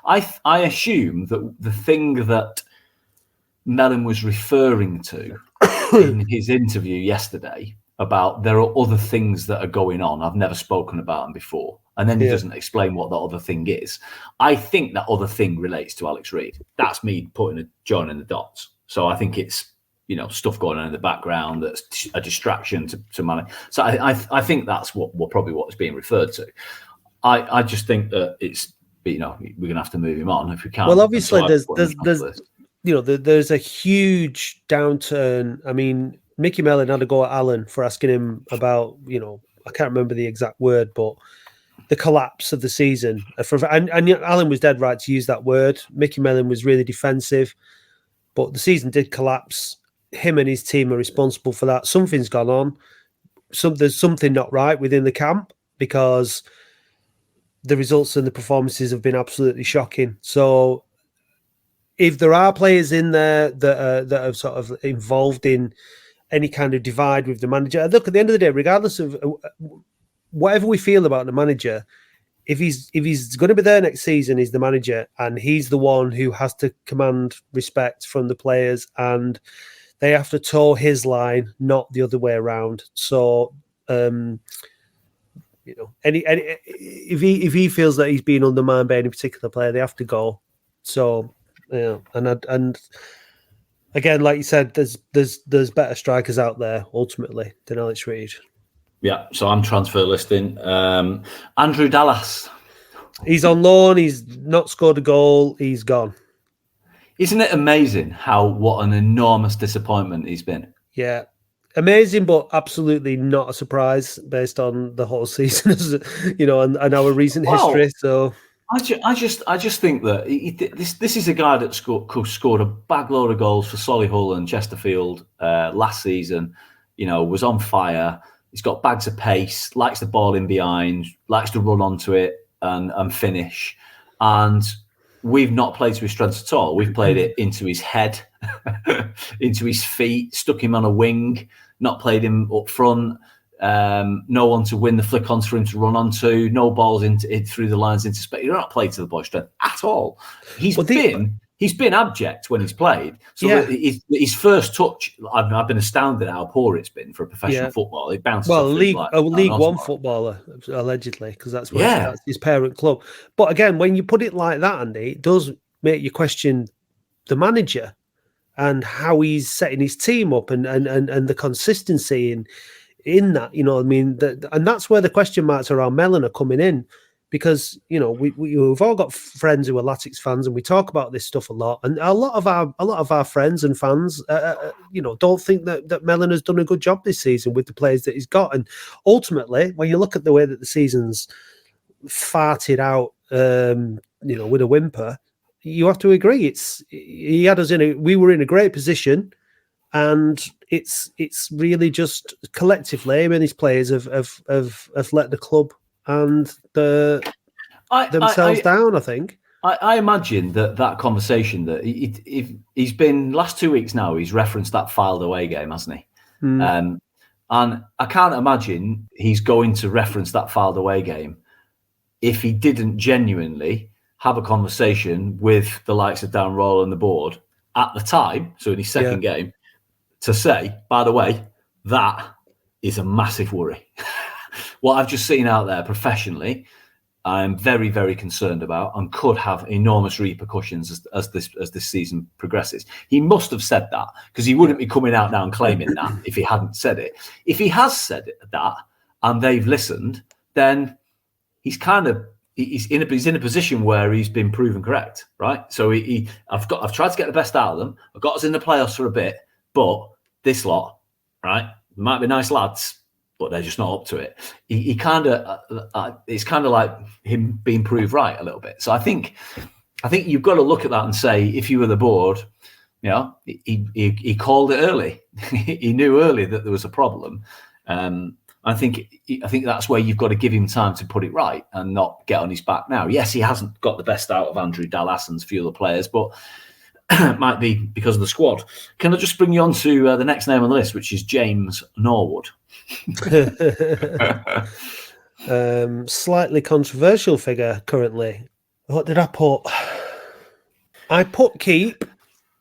I assume that the thing that Mellon was referring to in his interview yesterday about there are other things that are going on. I've never spoken about them before. And then he doesn't explain what that other thing is. I think that other thing relates to Alex Reid. That's me joining the dots. So I think it's, stuff going on in the background that's a distraction to manage. So I think that's probably what's being referred to. I just think that it's, we're going to have to move him on if we can. Well, obviously there's a huge downturn. I mean, Micky Mellon had a go at Alan for asking him about, I can't remember the exact word, but the collapse of the season. And Alan was dead right to use that word. Micky Mellon was really defensive, but the season did collapse. Him and his team are responsible for that. Something's gone on. There's something not right within the camp because the results and the performances have been absolutely shocking. So if there are players in there that are sort of involved in any kind of divide with the manager, look, at the end of the day, regardless of whatever we feel about the manager, if he's going to be there next season, he's the manager, and he's the one who has to command respect from the players, and they have to toe his line, not the other way around. So, if he feels that he's being undermined by any particular player, they have to go. So, and again, like you said, there's better strikers out there ultimately than Alex Reid. Yeah, so I'm transfer listing Andrew Dallas. He's on loan. He's not scored a goal. He's gone. Isn't it amazing what an enormous disappointment he's been? Yeah, amazing, but absolutely not a surprise based on the whole season, and our recent history. So I just think that this is a guy that scored a bagload of goals for Solihull and Chesterfield last season. Was on fire. He's got bags of pace, likes the ball in behind, likes to run onto it and finish. And we've not played to his strengths at all. We've played it into his head, into his feet, stuck him on a wing, not played him up front. No one to win the flick ons for him to run onto, no balls through the lines into space. You're not played to the boy's strength at all. He's been abject when he's played. So his first touch, I've been astounded at how poor it's been for a professional footballer. It bounces off League One footballer, allegedly, because that's his parent club. But again, when you put it like that, Andy, it does make you question the manager and how he's setting his team up and the consistency in that, and that's where the question marks around Mellon are coming in, because we've all got friends who are Latics fans, and we talk about this stuff a lot. And a lot of our friends and fans, don't think that Mellon has done a good job this season with the players that he's got. And ultimately, when you look at the way that the season's farted out, with a whimper, you have to agree. He had us we were in a great position. And it's really just collectively, I mean, these players have let the club and themselves down, I think. I imagine that conversation that if he's been last 2 weeks now, he's referenced that filed away game, hasn't he? And I can't imagine he's going to reference that filed away game if he didn't genuinely have a conversation with the likes of Dan Roll and the board at the time, so in his second game, to say, by the way, that is a massive worry. What I've just seen out there professionally, I'm very, very concerned about and could have enormous repercussions as this season progresses. He must have said that, because he wouldn't be coming out now and claiming that if he hadn't said it. If he has said that and they've listened, then he's in a position where he's been proven correct, right? So I've tried to get the best out of them. I've got us in the playoffs for a bit. But this lot, right, might be nice lads, but they're just not up to it. He kind of, it's kind of like him being proved right a little bit. So I think you've got to look at that and say, if you were the board, he called it early. He knew early that there was a problem. I think that's where you've got to give him time to put it right and not get on his back now. Yes, he hasn't got the best out of Andrew Dallas and a few other players, but it might be because of the squad. Can I just bring you on to the next name on the list, which is James Norwood? Slightly controversial figure currently. What did I put? I put keep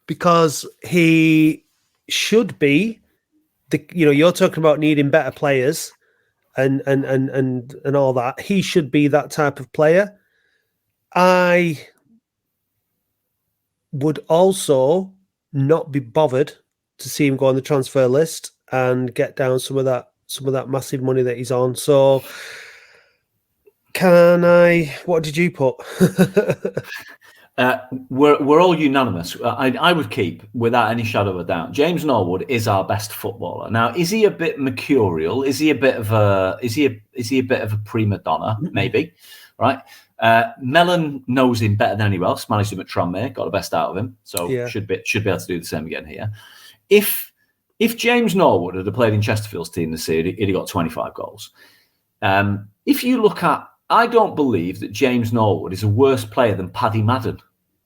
because he should be you're talking about needing better players and all that. He should be that type of player. I would also not be bothered to see him go on the transfer list and get down some of that massive money that he's on. So what did you put? We're all unanimous. I would keep, without any shadow of a doubt. James Norwood is our best footballer. Now, is he a bit mercurial? Is he a bit of a prima donna? Maybe, right? Mellon knows him better than anyone else. Managed him at Tranmere, got the best out of him. So should be able to do the same again here. If James Norwood had played in Chesterfield's team this year, he'd have got 25 goals. If you look at, I don't believe that James Norwood is a worse player than Paddy Madden,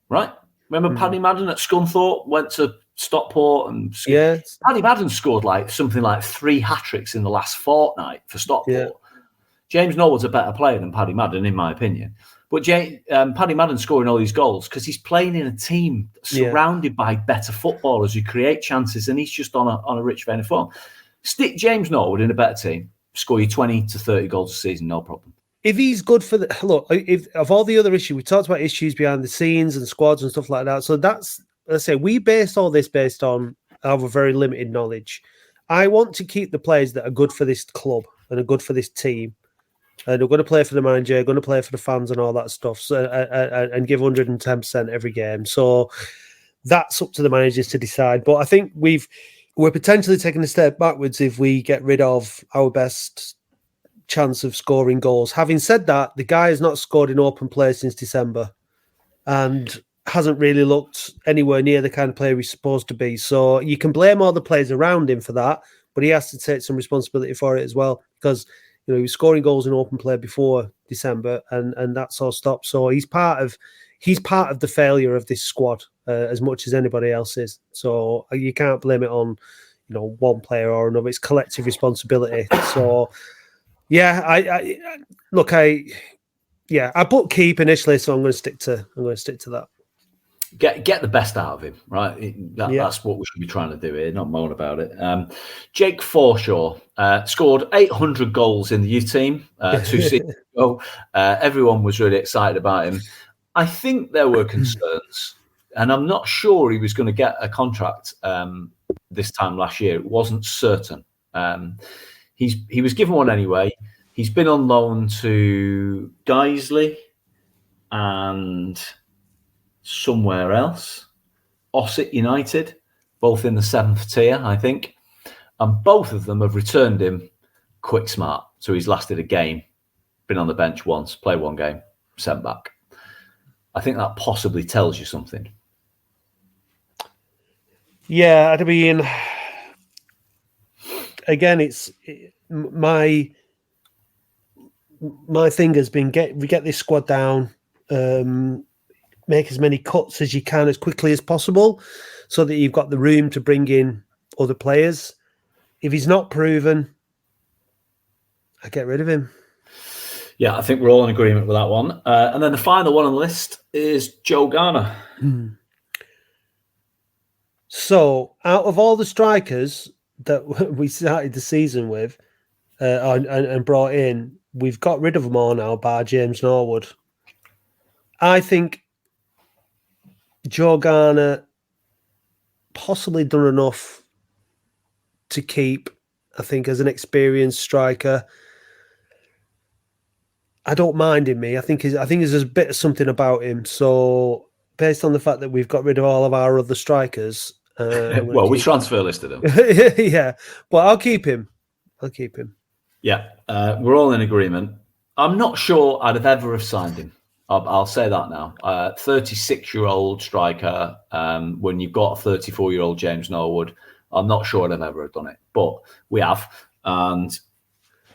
right? Remember Paddy Madden at Scunthorpe, went to Stockport and Paddy Madden scored something like 3 hat-tricks in the last fortnight for Stockport. Yeah. James Norwood's a better player than Paddy Madden, in my opinion. But Paddy Madden's scoring all these goals because he's playing in a team surrounded by better footballers who create chances, and he's just on a rich vein of form. Stick James Norwood in a better team, score you 20 to 30 goals a season, no problem. If he's good for if of all the other issues, we talked about issues behind the scenes and squads and stuff like that. So that's, let's say, we based all this based on our very limited knowledge. I want to keep the players that are good for this club and are good for this team. And they're going to play for the manager, going to play for the fans and all that stuff, so, and give 110% every game. So that's up to the managers to decide. But I think we're potentially taking a step backwards if we get rid of our best chance of scoring goals. Having said that, the guy has not scored in open play since December and hasn't really looked anywhere near the kind of player he's supposed to be. So you can blame all the players around him for that, but he has to take some responsibility for it as well, because he was scoring goals in open play before December, and that's all stopped. So he's part of the failure of this squad as much as anybody else is. So you can't blame it on one player or another. It's collective responsibility. So yeah, I put keep initially, so I'm going to stick to that. Get the best out of him, right? That's what we should be trying to do here, not moan about it. Jake Forshaw scored 800 goals in the youth team 2 seasons ago. Everyone was really excited about him. I think there were concerns, and I'm not sure he was going to get a contract this time last year. It wasn't certain. He was given one anyway. He's been on loan to Guiseley and somewhere else, Ossett United, both in the 7th tier, I think. And both of them have returned him quick smart. So he's lasted a game, been on the bench once, played one game, sent back. I think that possibly tells you something. Yeah, I mean, again, it's my thing has been get this squad down, make as many cuts as you can as quickly as possible, so that you've got the room to bring in other players. If he's not proven, I get rid of him. Yeah, I think we're all in agreement with that one. And then the final one on the list is Joe Garner. So, out of all the strikers that we started the season with and brought in, we've got rid of them all now, bar James Norwood. I think Joe Garner possibly done enough to keep. I think as an experienced striker, I don't mind him. I think there's a bit of something about him. So based on the fact that we've got rid of all of our other strikers, we transfer listed him. Yeah, but I'll keep him. Yeah, we're all in agreement. I'm not sure I'd have signed him. I'll say that now. 36-year-old striker, when you've got a 34-year-old James Norwood, I'm not sure I'd have ever done it. But we have. And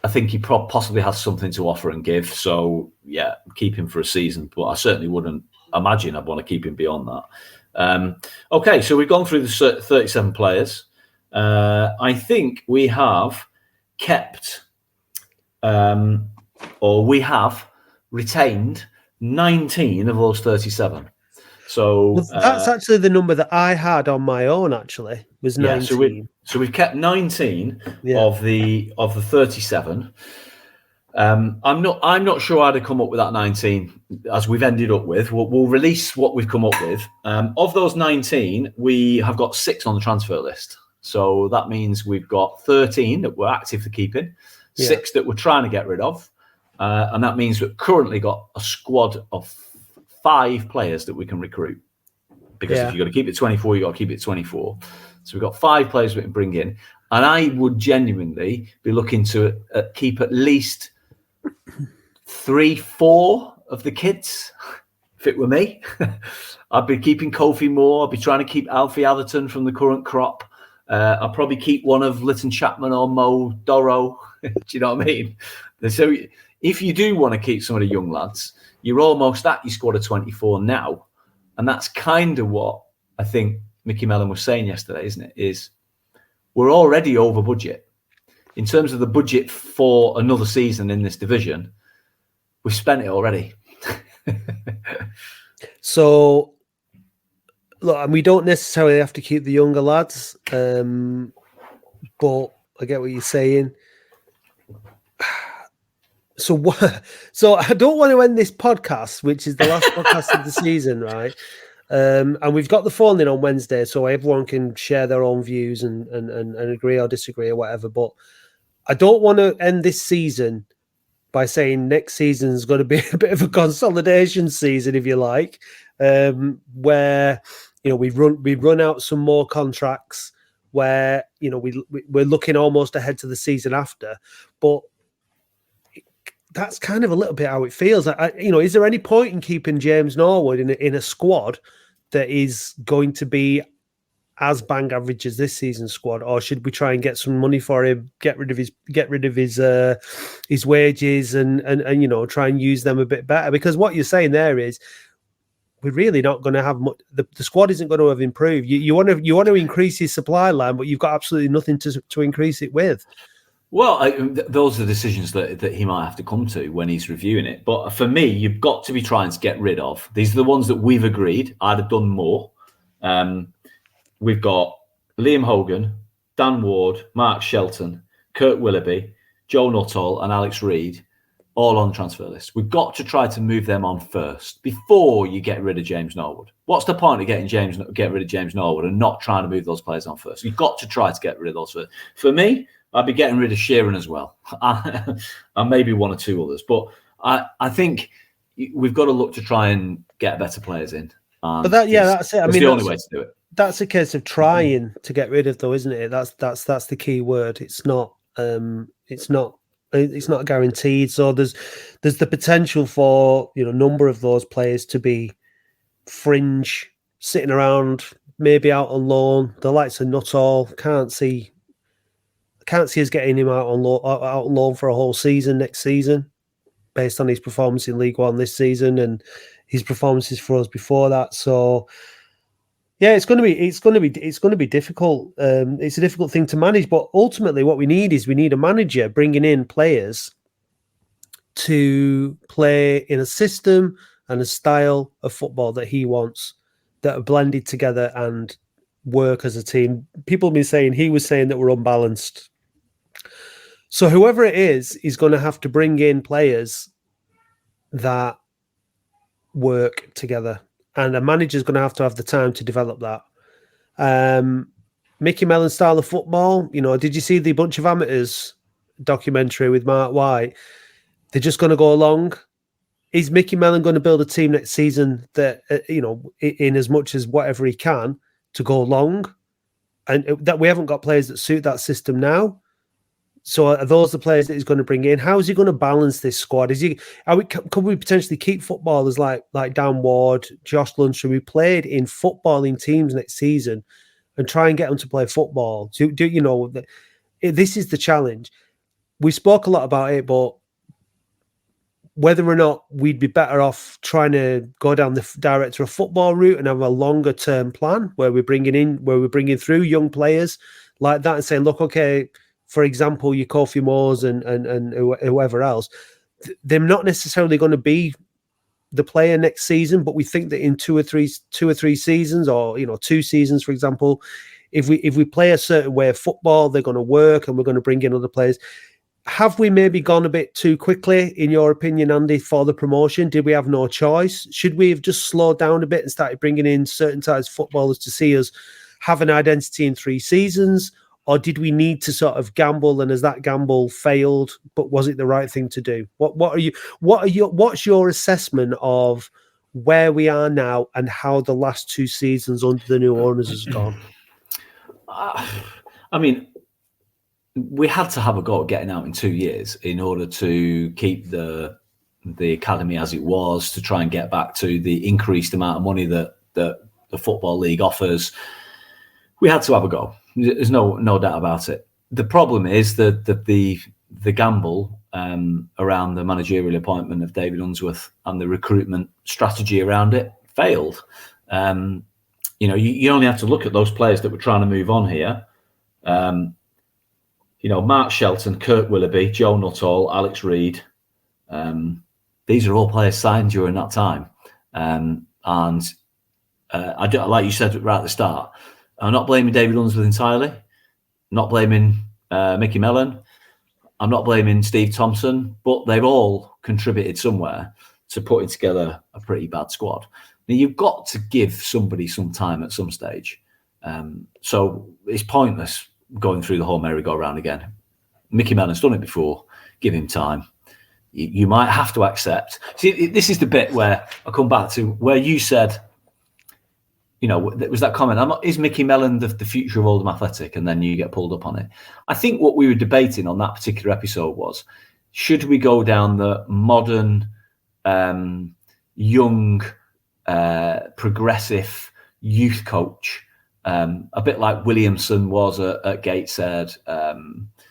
I think he possibly has something to offer and give. So, yeah, keep him for a season. But I certainly wouldn't imagine I'd want to keep him beyond that. Okay, so we've gone through the 37 players. I think we have kept or we have retained 19 of those 37. So that's actually the number that I had on my own. Actually, was 19. Yeah, so we've kept 19 of the 37. I'm not sure I'd have come up with that 19 as we've ended up with. We'll release what we've come up with. Of those 19, we have got 6 on the transfer list. So that means we've got 13 that we're active for keeping, 6 that we're trying to get rid of. And that means we've currently got a squad of 5 players that we can recruit. Because if you've got to keep it 24, you've got to keep it 24. So we've got 5 players we can bring in. And I would genuinely be looking to keep at least 3-4 of the kids, if it were me. I'd be keeping Kofi Moore. I'd be trying to keep Alfie Atherton from the current crop. I'll probably keep one of Lytton Chapman or Mo Doro. Do you know what I mean? So if you do want to keep some of the young lads, you're almost at your squad of 24 now. And that's kind of what I think Micky Mellon was saying yesterday, isn't it? Is we're already over budget. In terms of the budget for another season in this division, we've spent it already. So, look, and we don't necessarily have to keep the younger lads, but I get what you're saying. So I don't want to end this podcast, which is the last podcast of the season, right? And we've got the phone in on Wednesday, so everyone can share their own views and agree or disagree or whatever. But I don't want to end this season by saying next season is going to be a bit of a consolidation season, if you like, where we run out some more contracts, where we're looking almost ahead to the season after. But that's kind of a little bit how it feels. Is there any point in keeping James Norwood in a squad that is going to be as bang average as this season's squad, or should we try and get some money for him, get rid of his wages, and try and use them a bit better? Because what you're saying there is we're really not going to have much. The squad isn't going to have improved. You want to increase his supply line, but you've got absolutely nothing to increase it with. Well, those are decisions that he might have to come to when he's reviewing it. But for me, you've got to be trying to get rid of. These are the ones that we've agreed. I'd have done more. We've got Liam Hogan, Dan Ward, Mark Shelton, Kurt Willoughby, Joe Nuttall, and Alex Reid, all on the transfer list. We've got to try to move them on first before you get rid of James Norwood. What's the point of getting rid of James Norwood and not trying to move those players on first? You've got to try to get rid of those first. For me, I'd be getting rid of Sheeran as well, and maybe one or two others. But I think we've got to look to try and get better players in. But that's it. The only way to do it. That's a case of trying to get rid of, though, isn't it? That's the key word. It's not guaranteed. So there's the potential for a number of those players to be fringe, sitting around, maybe out on loan. The likes of Nuttall, can't see us getting him out on loan for a whole season next season, based on his performance in League One this season and his performances for us before that. So yeah, it's going to be difficult. It's a difficult thing to manage, but ultimately, what we need a manager bringing in players to play in a system and a style of football that he wants, that are blended together and work as a team. People have been saying, he was saying that we're unbalanced. So whoever it is going to have to bring in players that work together. And a manager's going to have the time to develop that. Micky Mellon style of football, did you see the Bunch of Amateurs documentary with Mark White? They're just going to go along. Is Micky Mellon going to build a team next season that, in as much as whatever he can, to go long? And that we haven't got players that suit that system now. So are those the players that he's going to bring in? How is he going to balance this squad? Could we potentially keep footballers like Dan Ward, Josh Lundstrom, who played in footballing teams next season, and try and get them to play football? This is the challenge. We spoke a lot about it, but whether or not we'd be better off trying to go down the director of football route and have a longer term plan where we're bringing through young players like that and saying, look, okay, for example, your Kofi Moores and whoever else, they're not necessarily going to be the player next season, but we think that in two or three seasons, or 2 seasons, for example, if we play a certain way of football, they're going to work, and we're going to bring in other players. Have we maybe gone a bit too quickly, in your opinion, Andy, for the promotion? Did we have no choice? Should we have just slowed down a bit and started bringing in certain types of footballers to see us have an identity in 3 seasons? Or did we need to sort of gamble, and has that gamble failed? But was it the right thing to do? What's your assessment of where we are now and how the last 2 seasons under the new owners has gone? I mean, we had to have a go at getting out in 2 years in order to keep the academy as it was, to try and get back to the increased amount of money that the Football League offers. We had to have a go. There's no doubt about it. The problem is that the gamble around the managerial appointment of David Unsworth and the recruitment strategy around it failed. You only have to look at those players that were trying to move on here. Mark Shelton, Kurt Willoughby, Joe Nuttall, Alex Reid. These are all players signed during that time. I don't, like you said right at the start, I'm not blaming David Unsworth entirely. Not blaming Micky Mellon. I'm not blaming Steve Thompson, but they've all contributed somewhere to putting together a pretty bad squad. Now, you've got to give somebody some time at some stage. So it's pointless going through the whole merry-go-round again. Micky Mellon's done it before. Give him time. You might have to accept. See, this is the bit where I come back to where you said, there was that comment, is Micky Mellon the future of Oldham Athletic? And then you get pulled up on it. I think what we were debating on that particular episode was, should we go down the modern, young, progressive youth coach, a bit like Williamson was at Gateshead?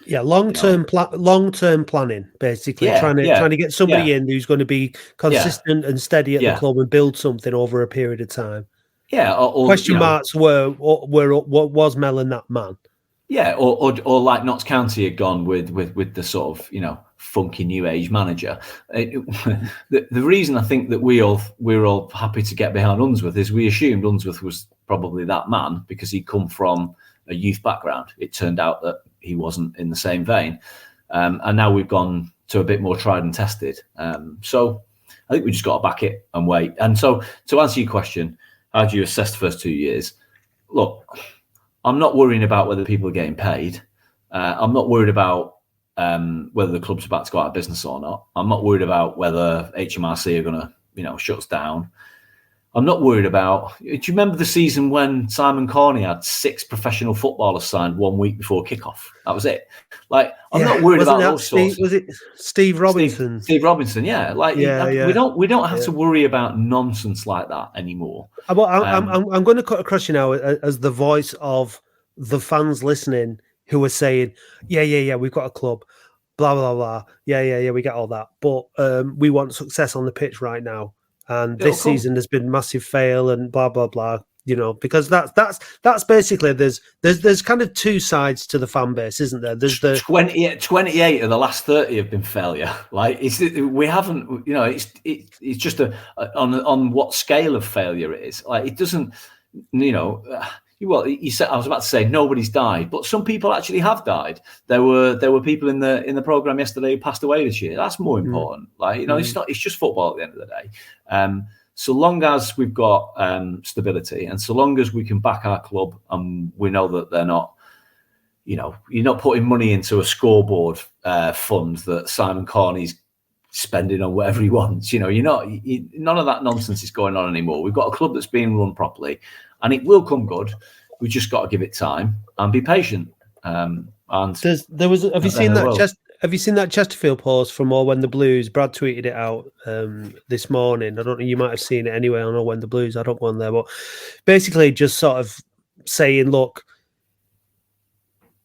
Long-term planning, basically trying to get somebody in who's going to be consistent and steady at the club and build something over a period of time. Question marks were what was Mellon that man? Yeah, or like Notts County had gone with the sort of funky new age manager. The reason I think that we're all happy to get behind Unsworth is we assumed Unsworth was probably that man because he'd come from a youth background. It turned out that he wasn't in the same vein, and now we've gone to a bit more tried and tested. So I think we just got to back it and wait. And so to answer your question, how do you assess the first 2 years? Look, I'm not worrying about whether people are getting paid. I'm not worried about whether the club's about to go out of business or not. I'm not worried about whether HMRC are going to, shut us down. I'm not worried about. Do you remember the season when Simon Corney had 6 professional footballers signed 1 week before kickoff? That was it. Like, I'm not worried about those sorts. Was it Steve Robinson? Steve Robinson, yeah. Like, we don't have to worry about nonsense like that anymore. I'm going to cut across you now as the voice of the fans listening who are saying, yeah, we've got a club, blah blah blah, yeah, we get all that, but we want success on the pitch right now. And this season has been massive fail and blah blah blah. Because that's basically there's kind of two sides to the fan base, isn't there? There's the 28 of the last 30 have been failure. Like we haven't, it's just on what scale of failure it is. Like it doesn't, Well, you said I was about to say nobody's died, but some people actually have died. There were people in the program yesterday who passed away this year. That's more important. It's just football at the end of the day. So long as we've got stability, and so long as we can back our club, and we know that they're not, you're not putting money into a scoreboard fund that Simon Corney's spending on whatever he wants. None of that nonsense is going on anymore. We've got a club that's being run properly, and it will come good. We just got to give it time and be patient. Have you seen that Chesterfield post from All When the Blues? Brad tweeted it out this morning. I don't know, you might have seen it anyway on All When the Blues. I don't go on there, but basically just sort of saying, look,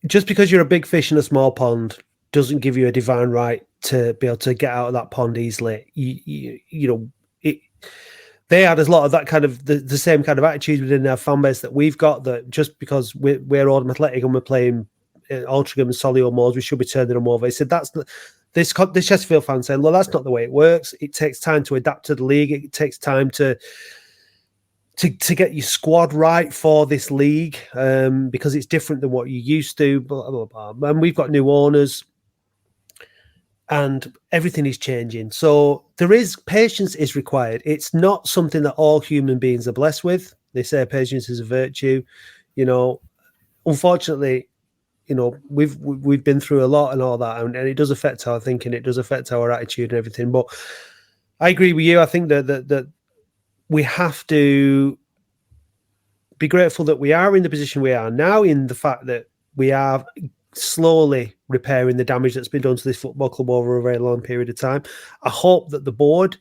just because you're a big fish in a small pond doesn't give you a divine right to be able to get out of that pond easily. They had a lot of that kind of the same kind of attitude within their fan base that we've got, that just because we're Oldham Athletic and we're playing Altrincham and Solihull Moors, we should be turning them over. He said this Chesterfield fan saying, look, that's not the way it works. It takes time to adapt to the league. It takes time to get your squad right for this league because it's different than what you used to. Blah, blah, blah. And we've got new owners. And everything is changing. So patience is required. It's not something that all human beings are blessed with. They say patience is a virtue. Unfortunately, we've been through a lot and all that, and it does affect our thinking. It does affect our attitude and everything. But I agree with you. I think that we have to be grateful that we are in the position we are now, in the fact that we are slowly repairing the damage that's been done to this football club over a very long period of time. I hope that the board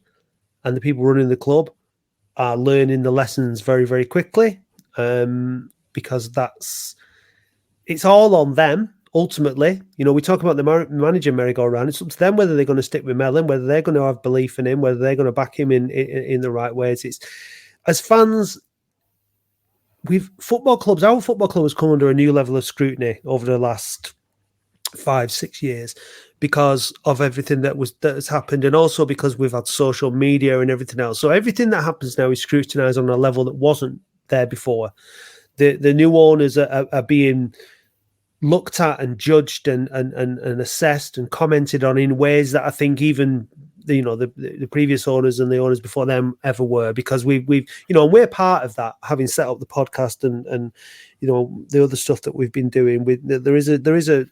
and the people running the club are learning the lessons very, very quickly, because it's all on them ultimately. We talk about the manager merry-go-round. It's up to them whether they're going to stick with Mellon, whether they're going to have belief in him, whether they're going to back him in the right ways. It's, as fans, our football club has come under a new level of scrutiny over the last 5-6 years because of everything that has happened, and also because we've had social media and everything else. So everything that happens now is scrutinized on a level that wasn't there before. The new owners are being looked at and judged and assessed and commented on in ways that I think even the previous owners and the owners before them ever were, because we've and we're part of that, having set up the podcast and the other stuff that we've been doing. There is a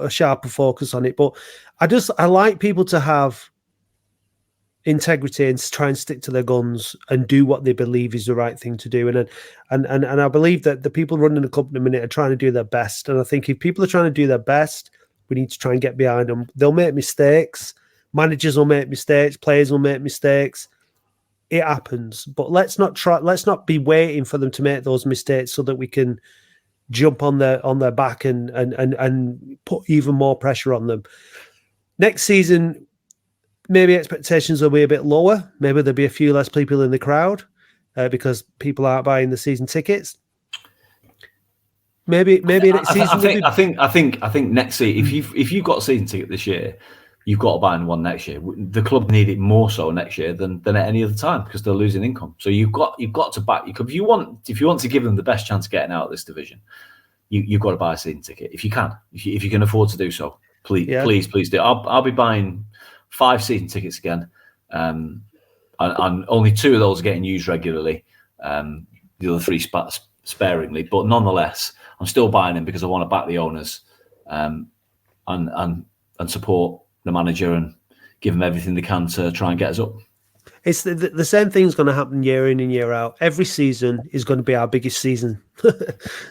sharper focus on it, but I like people to have integrity and try and stick to their guns and do what they believe is the right thing to do. And I believe that the people running the club in a minute are trying to do their best. And I think if people are trying to do their best, We need to try and get behind them. They'll make mistakes. Managers will make mistakes. Players will make mistakes. It happens. But let's not be waiting for them to make those mistakes so that we can jump on their back and put even more pressure on them. Next season, maybe expectations will be a bit lower. Maybe there'll be a few less people in the crowd because people aren't buying the season tickets. Maybe next season. I think next season, if you've got a season ticket this year, you've got to buy one next year. The club need it more so next year than at any other time because they're losing income. So you've got to back your club. If you want to give them the best chance of getting out of this division, you've got to buy a season ticket if you can. If you can afford to do so, please do. I'll be buying 5 season tickets again, and only 2 of those are getting used regularly. The other 3 sparingly, but nonetheless, I'm still buying them because I want to back the owners, and support the manager and give them everything they can to try and get us up. It's the same thing's going to happen year in and year out. Every season is going to be our biggest season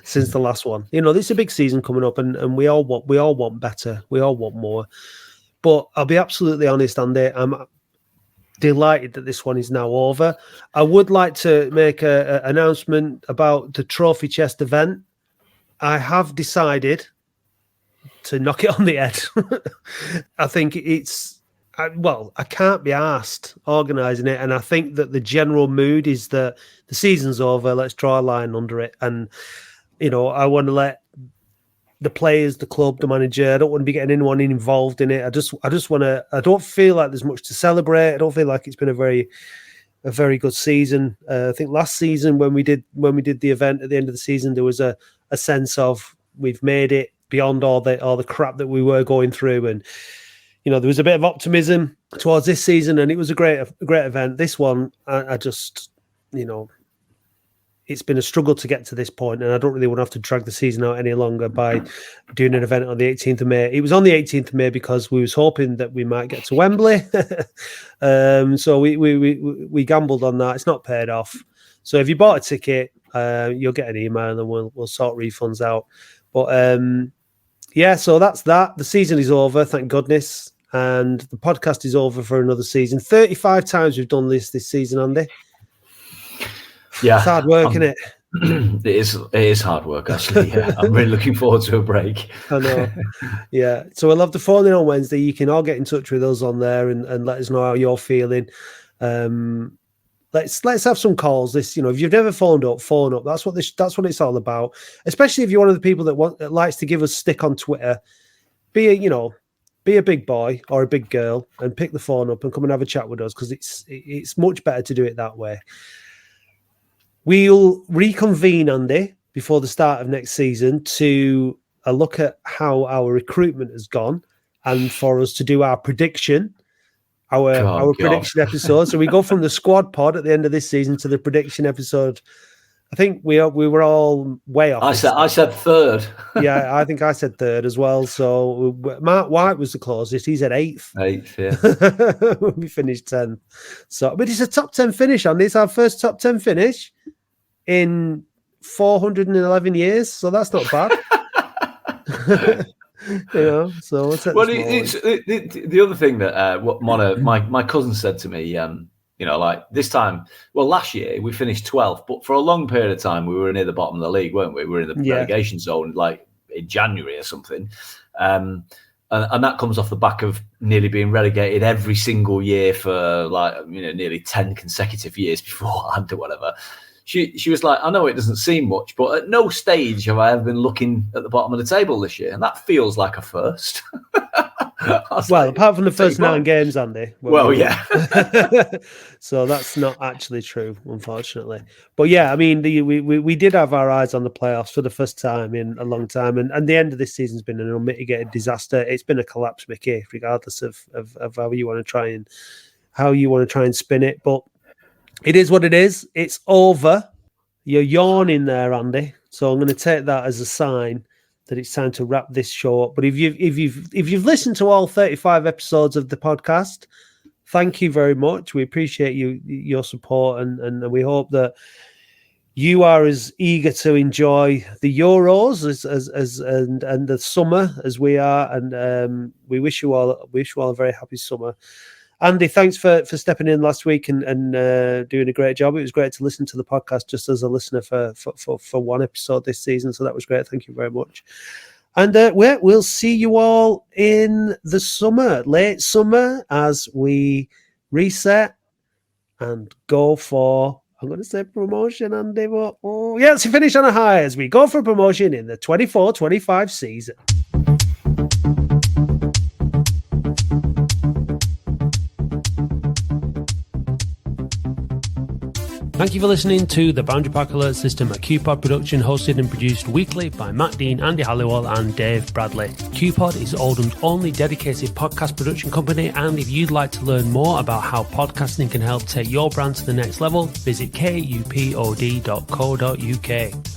since the last one. This is a big season coming up, and we all want better. We all want more. But I'll be absolutely honest, Andy. I'm delighted that this one is now over. I would like to make an announcement about the trophy chest event. I have decided to knock it on the head. I think I can't be asked organising it, and I think that the general mood is that the season's over. Let's draw a line under it, and I want to let the players, the club, the manager. I don't want to be getting anyone involved in it. I just want to. I don't feel like there's much to celebrate. I don't feel like it's been a very good season. I think last season when we did the event at the end of the season, there was a sense of we've made it beyond all the crap that we were going through, and there was a bit of optimism towards this season, and it was a great event. This one, I just it's been a struggle to get to this point, and I don't really want to have to drag the season out any longer by doing an event on the 18th of May. It was on the 18th of May because we was hoping that we might get to Wembley. So we gambled on that. It's not paid off. So if you bought a ticket, you'll get an email and then we'll sort refunds out. But so that's that. The season is over, thank goodness. And the podcast is over for another season. 35 times we've done this season, Andy. Yeah, it's hard work, isn't it? It is hard work, actually. Yeah, I'm really looking forward to a break. I know. Yeah, so we'll have the phone in on Wednesday. You can all get in touch with us on there and let us know how you're feeling. Let's have some calls. This, if you've never phoned up, phone up. That's what it's all about. Especially if you're one of the people that likes to give us stick on Twitter. Be a big boy or a big girl and pick the phone up and come and have a chat with us because it's much better to do it that way. We'll reconvene, Andy, before the start of next season to look at how our recruitment has gone and for us to do our prediction, our prediction episode. So we go from the squad pod at the end of this season to the prediction episode. I think we were all way off. I said third. Yeah, I think I said third as well. So Mark White was the closest. He said eighth. Eighth, yeah. We finished 10th. So, but it's a top 10 finish, Andy. It's our first top 10 finish in 411 years. So that's not bad. So it's the other thing that what my cousin said to me, like this time, last year we finished 12th, but for a long period of time we were near the bottom of the league, weren't we? We were in the relegation zone, like in January or something, and that comes off the back of nearly being relegated every single year for nearly 10 consecutive years beforehand or whatever. She was like, I know it doesn't seem much, but at no stage have I ever been looking at the bottom of the table this year. And that feels like a first. Apart from the first 9 games, Andy. Yeah. So that's not actually true, unfortunately. But yeah, I mean, we did have our eyes on the playoffs for the first time in a long time. And the end of this season's been an unmitigated disaster. It's been a collapse, Micky, regardless of how you want to try and spin it. But it is what it is. It's over. You're yawning there, Andy. So I'm going to take that as a sign that it's time to wrap this show up. But if you've listened to all 35 episodes of the podcast, thank you very much. We appreciate your support, and we hope that you are as eager to enjoy the Euros and the summer as we are, and we wish you all a very happy summer. Andy, thanks for stepping in last week and doing a great job. It was great to listen to the podcast just as a listener for one episode this season, so that was great. Thank you very much. And we'll see you all in the summer, late summer, as we reset and go for, I'm going to say promotion, Andy, but let's finish on a high as we go for promotion in the 24-25 season. Thank you for listening to the Boundary Park Alert System, a QPod production hosted and produced weekly by Matt Dean, Andy Halliwell and Dave Bradley. QPod is Oldham's only dedicated podcast production company, and if you'd like to learn more about how podcasting can help take your brand to the next level, visit kupod.co.uk.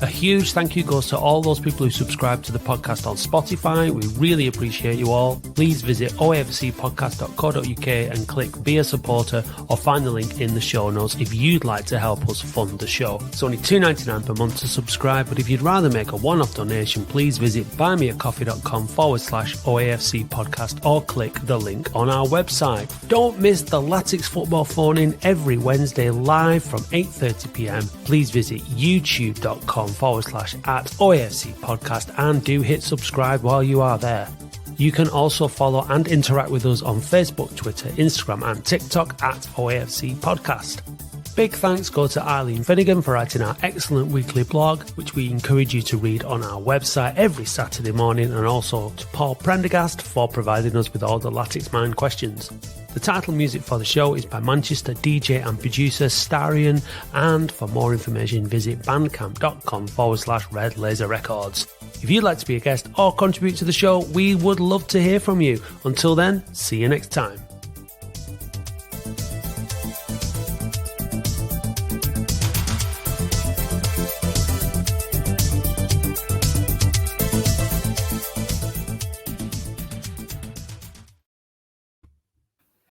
A huge thank you goes to all those people who subscribe to the podcast on Spotify. We really appreciate you all. Please visit oafcpodcast.co.uk and click Be a Supporter or find the link in the show notes if you'd like to help us fund the show. It's only $2.99 per month to subscribe, but if you'd rather make a one-off donation, please visit buymeacoffee.com/OAFC podcast or click the link on our website. Don't miss the Latics Football Phone-In every Wednesday live from 8:30pm. Please visit youtube.com/@OAFC podcast and do hit subscribe while you are there. You can also follow and interact with us on Facebook, Twitter, Instagram and TikTok @OAFC podcast. Big thanks go to Eileen Finnegan for writing our excellent weekly blog, which we encourage you to read on our website every Saturday morning, and also to Paul Prendergast for providing us with all the Latics Mind questions. The title music for the show is by Manchester DJ and producer Starion, and for more information visit bandcamp.com/Red Laser Records. If you'd like to be a guest or contribute to the show, we would love to hear from you. Until then, see you next time.